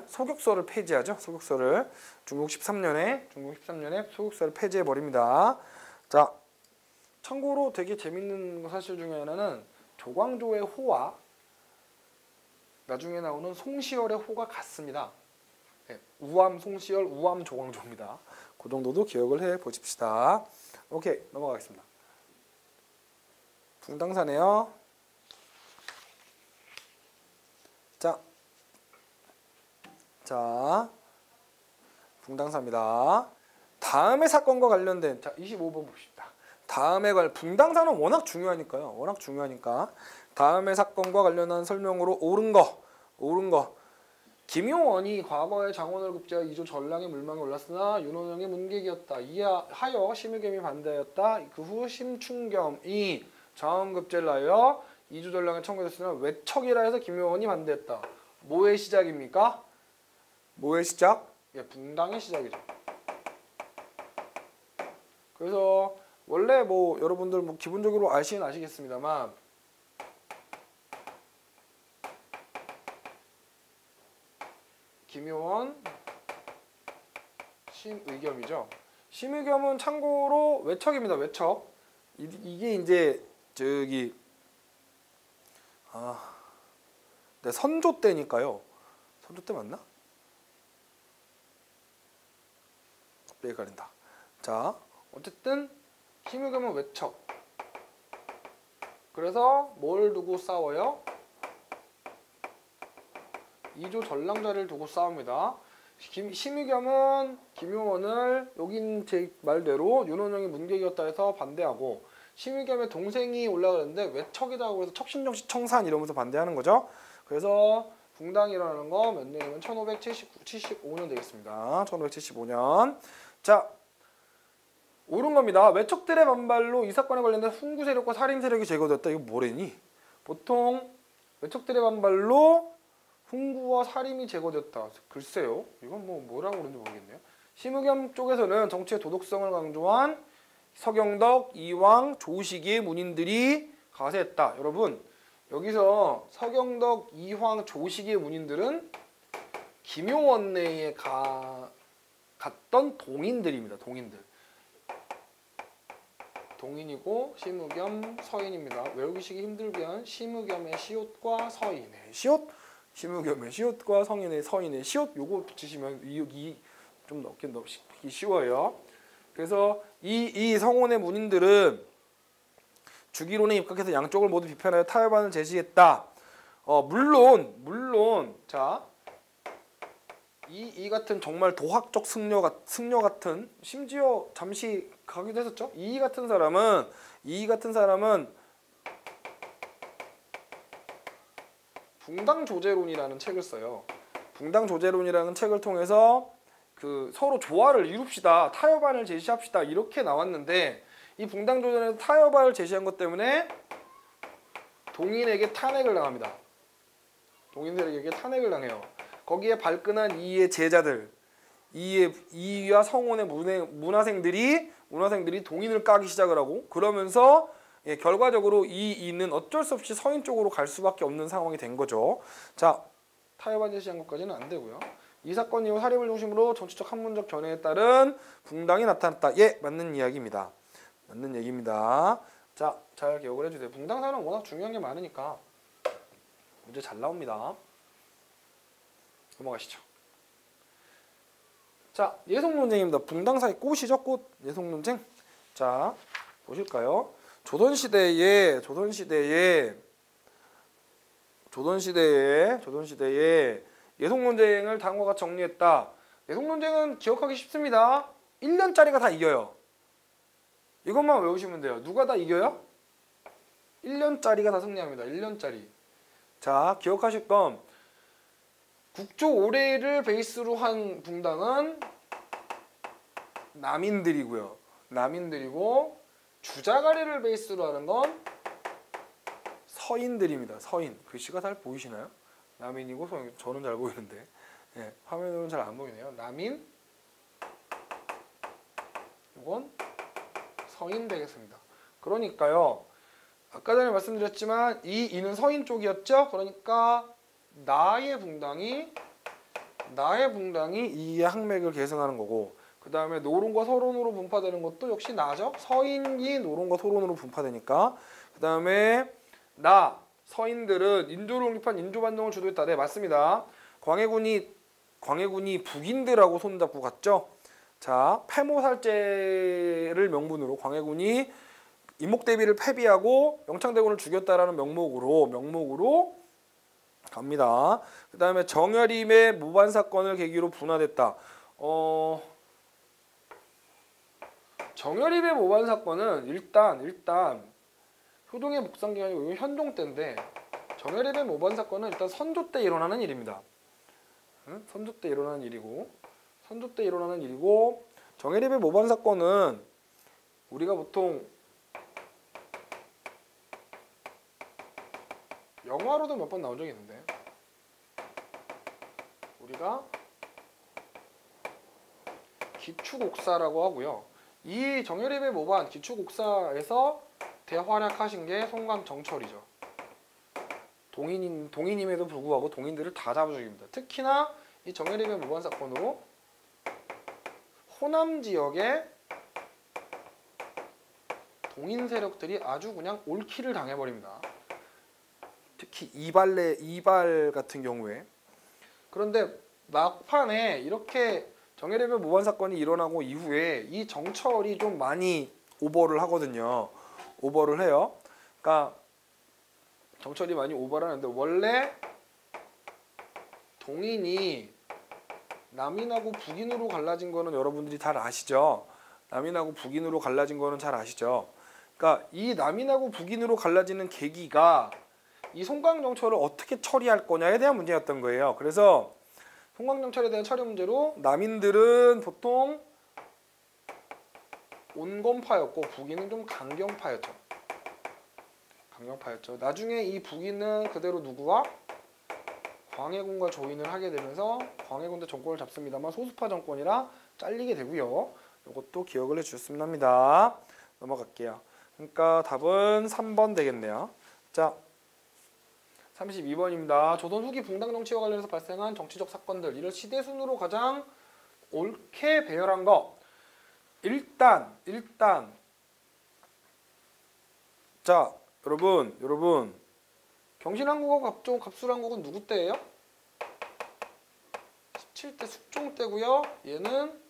소격서를 폐지하죠. 소격서를 중국 13년에 소격서를 폐지해버립니다. 자, 참고로 되게 재밌는 사실 중에 하나는 조광조의 호와 나중에 나오는 송시열의 호가 같습니다. 우암 송시열, 우암 조광조입니다. 그 정도도 기억을 해 보십시다. 오케이, 넘어가겠습니다. 붕당사네요. 자, 붕당사입니다. 다음의 사건과 관련된 25번 봅시다. 붕당사는 워낙 중요하니까 다음의 사건과 관련한 설명으로 옳은 거. 김용원이 과거에 장원을 급제하여 이조 전랑의 물망에 올랐으나 윤원영의 문객이었다. 이하여 심의겸이 반대하였다. 그 후 심충겸이 장원급제를 하여 이조 전랑에 청구했으나 외척이라 해서 김용원이 반대했다. 뭐의 시작입니까? 뭐의 시작? 붕당의 시작이죠. 그래서 원래 뭐 여러분들 뭐 기본적으로 아시겠습니다만 김효원 심의겸이죠. 심의겸은 참고로 외척입니다. 외척. 이게 이제 저기 네, 선조 때니까요. 선조 때 맞나? 갑자기 가린다. 자, 어쨌든 심의겸은 외척. 그래서 뭘 두고 싸워요? 2조 전랑자를 두고 싸웁니다. 심의겸은 김효원을 여긴 제 말대로 윤원영이 문객이었다 해서 반대하고, 심의겸의 동생이 올라가는데 외척이라고 해서 척신정씨 청산 이러면서 반대하는 거죠. 그래서 붕당이 일어나는 거 몇 년이면 1575년 되겠습니다. 1575년. 자, 옳은 겁니다. 외척들의 반발로 이 사건에 관련된 훈구 세력과 살인 세력이 제거됐다. 이거 뭐래니? 보통 외척들의 반발로 훈구와 살인이 제거됐다. 글쎄요. 이건 뭐라고 그런지 모르겠네요. 심의겸 쪽에서는 정치의 도덕성을 강조한 서경덕, 이황, 조식의 문인들이 가세했다. 여러분, 여기서 서경덕, 이황, 조식의 문인들은 김효원 내에 갔던 동인들입니다. 동인들. 동인이고 심의겸, 서인입니다. 외우기시기 힘들면 심의겸의 시옷과 서인의 시옷, 심의겸의 시옷과 성인의 서인의 시옷 요거 붙이시면 이 좀 넣기 쉬워요. 그래서 이 성혼의 문인들은 주기론에 입각해서 양쪽을 모두 비판하여 타협안을 제시했다. 물론 자, 이 같은 정말 도학적 승려 같은, 심지어 잠시 가기도 했었죠. 이 같은 사람은 붕당조제론이라는 책을 써요. 붕당조제론이라는 책을 통해서 그 서로 조화를 이룹시다, 타협안을 제시합시다 이렇게 나왔는데, 이 붕당조제론에서 타협안을 제시한 것 때문에 동인에게 탄핵을 당합니다. 동인들에게 탄핵을 당해요. 거기에 발끈한 이의 제자들, 이와 성혼의 문화생들이 동인을 까기 시작을 하고, 그러면서 결과적으로 이는 어쩔 수 없이 서인 쪽으로 갈 수밖에 없는 상황이 된 거죠. 자, 타협안 제시한 것까지는 안 되고요. 이 사건 이후 사립을 중심으로 정치적 학문적 견해에 따른 붕당이 나타났다. 예, 맞는 이야기입니다. 맞는 얘기입니다. 자, 잘 기억을 해주세요. 붕당사는 워낙 중요한 게 많으니까 문제 잘 나옵니다. 넘어가시죠. 자, 예속논쟁입니다. 붕당사의 꽃이죠, 꽃. 예속논쟁. 자, 보실까요? 조선시대에 예속논쟁을 다음과 같이 정리했다. 예속논쟁은 기억하기 쉽습니다. 1년짜리가 다 이겨요. 이것만 외우시면 돼요. 누가 다 이겨요? 1년짜리가 다 승리합니다. 1년짜리. 자, 기억하실 건 국조 올해를 베이스로 한 붕당은 남인들이고요. 남인들이고, 주자가리를 베이스로 하는 건 서인들입니다. 서인. 글씨가 잘 보이시나요? 남인이고 서인. 저는 잘 보이는데, 예, 화면으로는 잘 안 보이네요. 남인, 이건 서인 되겠습니다. 그러니까요, 아까 전에 말씀드렸지만 이는 서인 쪽이었죠. 그러니까 나의 붕당이 이의 항맥을 계승하는 거고, 그 다음에 노론과 서론으로 분파되는 것도 역시 나죠. 서인이 노론과 서론으로 분파되니까. 그 다음에 서인들은 인조를 독립한 인조반동을 주도했다. 네, 맞습니다. 광해군이 북인들하고 손잡고 갔죠. 자, 패모살제를 명분으로 광해군이 임목대비를 패비하고 영창대군을 죽였다라는 명목으로 갑니다. 그 다음에 정여림의 모반 사건을 계기로 분화됐다. 정여림의 모반 사건은 일단 효동의 묵상 기간이 이거 현종 때인데, 정여림의 모반 사건은 일단 선조 때 일어나는 일입니다. 선조 때 일어나는 일이고, 정여림의 모반 사건은 우리가 보통 영화로도 몇 번 나온 적이 있는데, 우리가 기축옥사라고 하고요. 이 정예리배 모반 기초국사에서 대활약하신 게 송강정철이죠. 동인임에도 불구하고 동인들을 다 잡아 죽입니다. 특히나 이 정예리배 모반 사건으로 호남 지역에 동인 세력들이 아주 그냥 올킬을 당해버립니다. 특히 이발 같은 경우에. 그런데 막판에 이렇게 정예리배 모반 사건이 일어나고 이후에 이 정철이 좀 많이 오버를 하거든요. 오버를 해요. 그러니까 정철이 많이 오버를 하는데 원래 동인이 남인하고 북인으로 갈라진 거는 여러분들이 잘 아시죠? 남인하고 북인으로 갈라진 거는 잘 아시죠? 그러니까 이 남인하고 북인으로 갈라지는 계기가 이 송강정철을 어떻게 처리할 거냐에 대한 문제였던 거예요. 그래서 송강정철에 대한 처리 문제로 남인들은 보통 온건파였고 북인은 좀 강경파였죠. 강경파였죠. 나중에 이 북인은 그대로 누구와? 광해군과 조인을 하게 되면서 광해군대 정권을 잡습니다만 소수파 정권이라 잘리게 되고요. 이것도 기억을 해주셨으면 합니다. 넘어갈게요. 그러니까 답은 3번 되겠네요. 자, 32번입니다. 조선 후기 붕당 정치와 관련해서 발생한 정치적 사건들, 이를 시대 순으로 가장 옳게 배열한 거. 일단 자, 여러분 경신한국하고 갑술한국은 누구 때예요? 17대 숙종 때고요. 얘는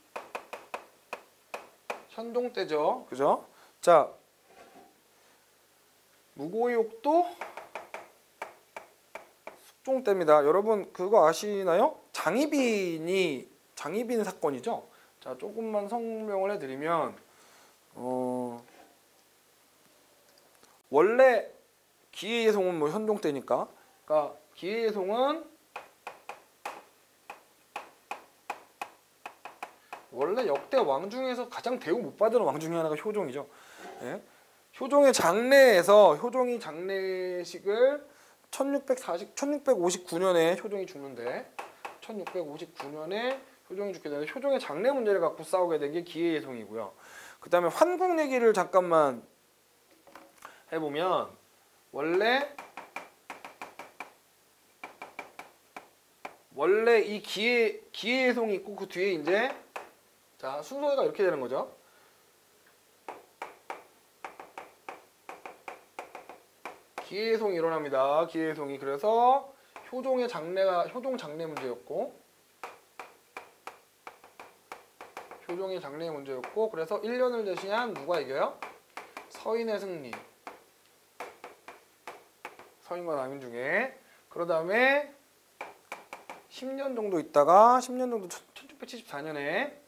현종 때죠. 그죠? 자, 무고의옥도 숙종 때입니다. 여러분 그거 아시나요? 장희빈 사건이죠. 자, 조금만 설명을 해드리면 원래 기해예송은 뭐 현종 때니까, 그러니까 기해예송은 원래 역대 왕 중에서 가장 대우 못 받은 왕 중에 하나가 효종이죠. 예? 효종이 장례식을 1659년에 효종이 죽는데 1659년에 효종이 죽게 되는데 효종의 장례 문제를 갖고 싸우게 된 게 기해예송이고요. 그 다음에 환국 얘기를 잠깐만 해보면 원래 이 기해예송이 있고 그 뒤에 이제 자 순서가 이렇게 되는 거죠. 기해예송이 일어납니다. 기해예송이. 그래서 효종 장례 문제였고 효종의 장례 문제였고 그래서 1년을 대신한 누가 이겨요? 서인의 승리. 서인과 남인 중에. 그런 다음에 10년 정도 있다가 10년 정도 1674년에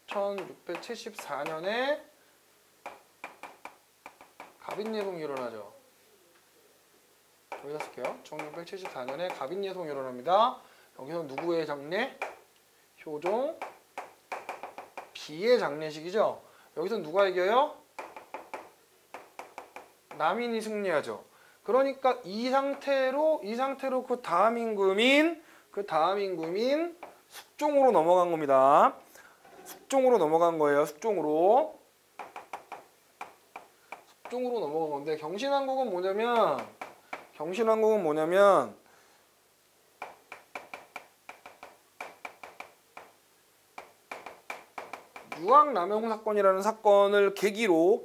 1674년에 갑인예송이 일어나죠. 여기다 쓸게요. 1674년에 갑인예송이 일어납니다. 여기서 누구의 장례? 효종 비의 장례식이죠. 여기서 누가 이겨요? 남인이 승리하죠. 그러니까 이 상태로 그 다음 임금인 숙종으로 넘어간 겁니다. 숙종으로 넘어간 거예요. 숙종으로 넘어간 건데 경신왕국은 뭐냐면 유황남용 사건이라는 사건을 계기로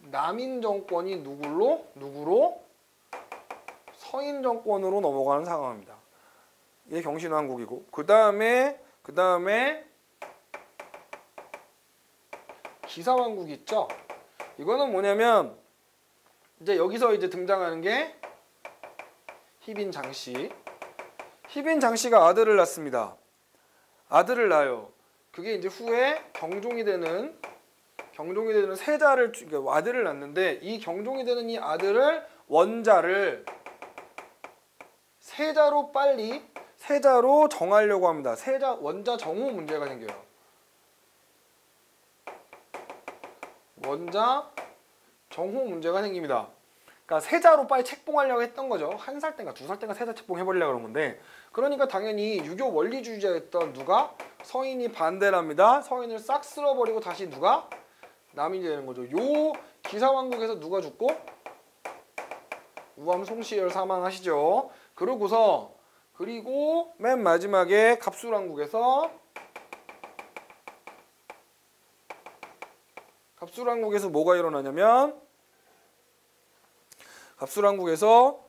남인 정권이 누구로? 서인 정권으로 넘어가는 상황입니다. 이게 경신왕국이고 그 다음에 기사왕국이 있죠. 이거는 뭐냐면 이제 여기서 이제 등장하는 게 희빈 장씨. 희빈 장씨가 아들을 낳습니다. 아들을 낳아요. 그게 이제 후에 경종이 되는 세자를 아들을 낳는데 이 경종이 되는 이 아들을 원자를 세자로 정하려고 합니다. 원자 정호 문제가 생겨요. 원자 정호 문제가 생깁니다. 그러니까 세자로 빨리 책봉하려고 했던 거죠. 1살 때인가 2살 때인가 세자 책봉해버리려고 그런 건데, 그러니까 당연히 유교 원리주의자였던 누가 서인이 반대를 합니다. 서인을 싹 쓸어버리고 다시 누가 남인이 되는 거죠. 요 기사왕국에서 누가 죽고 우암 송시열 사망하시죠. 그리고 맨 마지막에 갑술왕국에서 뭐가 일어나냐면, 갑술왕국에서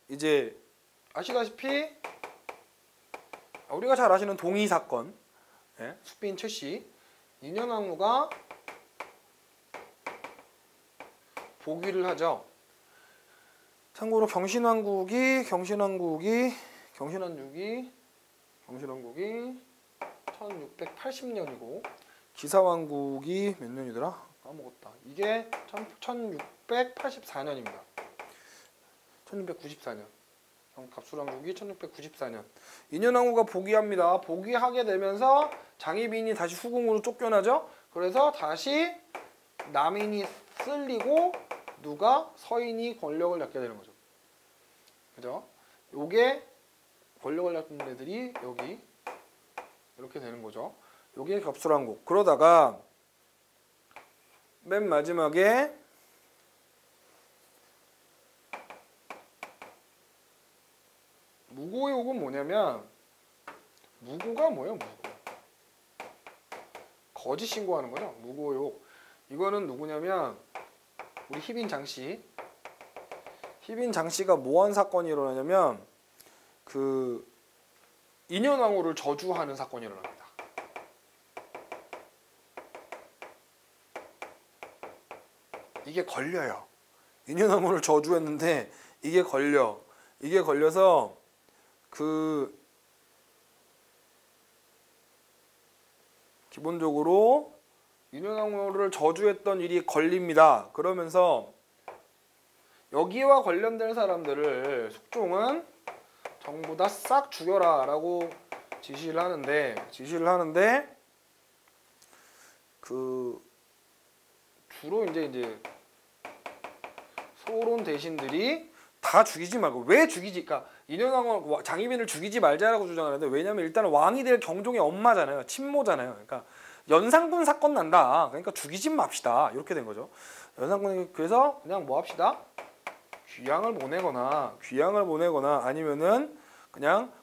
이제 아시다시피 우리가 잘 아시는 동의 사건, 숙빈 최씨, 인현왕후가 복위를 하죠. 참고로 경신왕국이 1680년이고 기사왕국이 몇 년이더라? 까먹었다. 이게 1684년입니다. 1694년. 갑술왕국이 1694년. 인현왕후가 복위합니다. 복위하게 되면서 장희빈이 다시 후궁으로 쫓겨나죠. 그래서 다시 남인이 쓸리고 누가 서인이 권력을 잡게 되는 거죠. 그죠? 요게 권력을 잡는 애들이 여기 이렇게 되는 거죠. 요게 갑술왕국. 그러다가 맨 마지막에 무고욕은 뭐냐면, 무고가 뭐예요? 무고. 거짓 신고하는 거죠. 무고욕. 이거는 누구냐면 우리 희빈 장씨. 희빈 장씨가 뭐한 사건이 일어나냐면 그 인현왕후를 저주하는 사건이 일어납니다. 이게 걸려요. 인현왕후를 저주했는데 이게 걸려서 그 기본적으로 인현왕후를 저주했던 일이 걸립니다. 그러면서 여기와 관련된 사람들을 숙종은 전부 다 싹 죽여라 라고 지시를 하는데 그 주로 이제 소론 대신들이 다 죽이지 말고, 왜 죽이지? 그러니까 인현왕후 장희빈을 죽이지 말자라고 주장하는데, 왜냐면 일단 왕이 될 경종의 엄마잖아요. 친모잖아요. 그러니까 연산군 사건 난다. 그러니까 죽이지 맙시다. 이렇게 된 거죠. 연산군이 그래서 그냥 뭐 합시다? 귀양을 보내거나 아니면은 그냥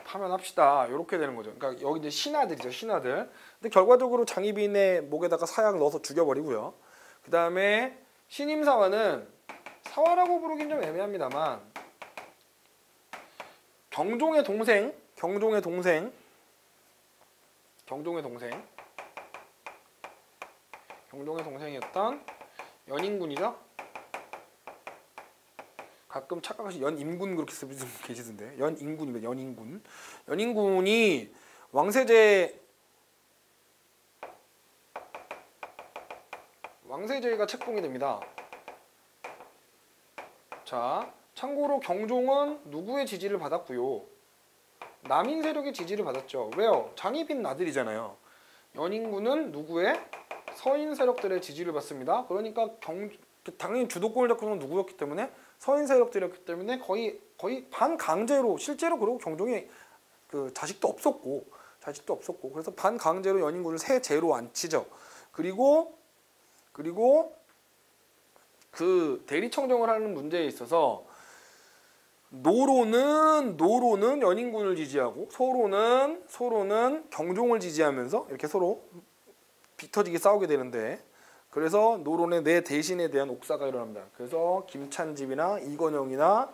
파면합시다. 이렇게 되는 거죠. 그러니까 여기 이제 신하들이죠. 신하들. 근데 결과적으로 장희빈의 목에다가 사약 넣어서 죽여버리고요. 그 다음에 신임사화는, 사화라고 부르긴 좀 애매합니다만, 경종의 동생이었던 연인군이죠. 가끔 착각하시 연임군 그렇게 쓰는 분 계시던데, 연인군입니다. 연인군이 왕세제가 책봉이 됩니다. 자, 참고로 경종은 누구의 지지를 받았고요? 남인 세력의 지지를 받았죠. 왜요? 장희빈 아들이잖아요. 연인군은 누구의? 서인 세력들의 지지를 받습니다. 그러니까 당연히 주도권을 잡고 있는 건 누구였기 때문에? 서인 세력들이었기 때문에 거의 반강제로, 실제로. 그리고 경종이 그 자식도 없었고 그래서 반강제로 연인군을 세제로 앉히죠. 그리고 그 대리청정을 하는 문제에 있어서 노로는 연인군을 지지하고 소로는 경종을 지지하면서 이렇게 서로 비터지게 싸우게 되는데, 그래서 노론의 내 대신에 대한 옥사가 일어납니다. 그래서 김찬집이나 이건영이나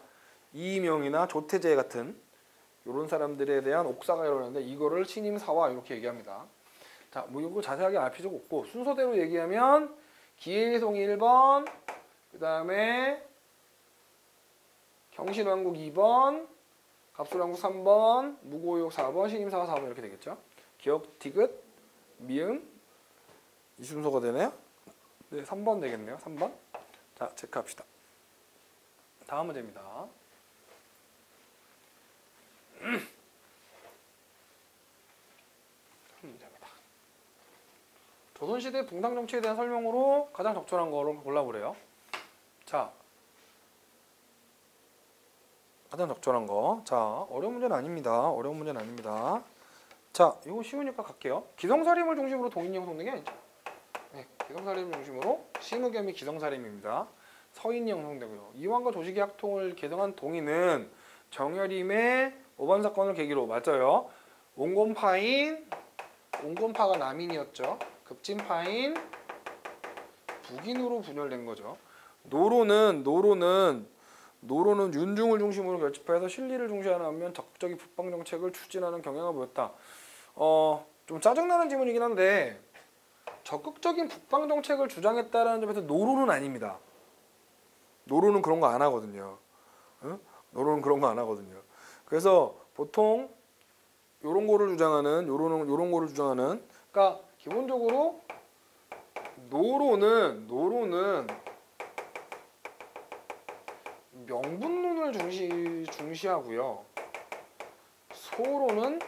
이임영이나 조태재 같은 이런 사람들에 대한 옥사가 일어나는데, 이거를 신임사화 이렇게 얘기합니다. 자, 뭐 이거 자세하게 알 필요가 없고 순서대로 얘기하면 기해송이 1번, 그 다음에 경신왕국 2번, 갑술왕국 3번, 무고욕 4번, 신임사화 4번 이렇게 되겠죠. 기억, 디귿, 미음 이 순서가 되네요. 네, 3번 되겠네요. 3번. 자, 체크합시다. 다음 문제입니다. 문제입니다. 조선시대 붕당 정치에 대한 설명으로 가장 적절한 거를 골라보래요. 자, 가장 적절한 거. 자, 어려운 문제는 아닙니다. 어려운 문제는 아닙니다. 자, 이거 쉬우니까 갈게요. 기성사림을 중심으로 동인형 성능이 아니죠. 네, 기성사림을 중심으로 심의겸이 기성사림입니다. 서인이 형성되고요. 이황과 조식의 학통을 개성한 동인은 정여림의 오반 사건을 계기로 맞아요. 온건파가 남인이었죠. 급진파인 북인으로 분열된 거죠. 노로는 윤중을 중심으로 결집하여서 실리를 중시하는 반면 적극적인 북방 정책을 추진하는 경향을 보였다. 좀 짜증나는 질문이긴 한데 적극적인 북방 정책을 주장했다라는 점에서 노로는 아닙니다. 노로는 그런 거 안 하거든요. 응? 노로는 그런 거 안 하거든요. 그래서 보통 요런 거를 주장하는 그러니까 기본적으로 노로는 명분론을 중시하고요. 소로는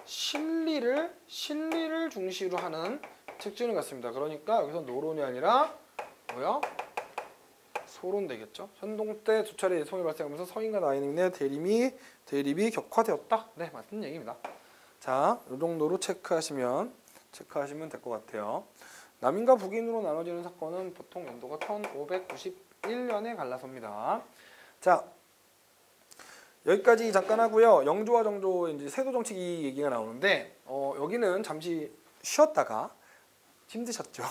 실리를 중시로 하는 특징을 갖습니다. 그러니까 여기서 노론이 아니라 뭐야? 소론 되겠죠. 현동 때 두 차례 예송이 발생하면서 서인과 나인의 대립이 격화되었다. 네, 맞는 얘기입니다. 자, 이 정도로 체크하시면 될 것 같아요. 남인과 북인으로 나눠지는 사건은 보통 연도가 1591년에 갈라섭니다. 자, 여기까지 잠깐 하고요. 영조와 정조 이제 세도 정치기 얘기가 나오는데 여기는 잠시 쉬었다가 힘드셨죠?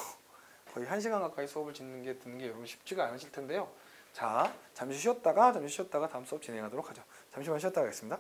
거의 1시간 가까이 수업을 듣는 게 여러분 쉽지가 않으실 텐데요. 자, 잠시 쉬었다가 다음 수업 진행하도록 하죠. 잠시만 쉬었다 가겠습니다.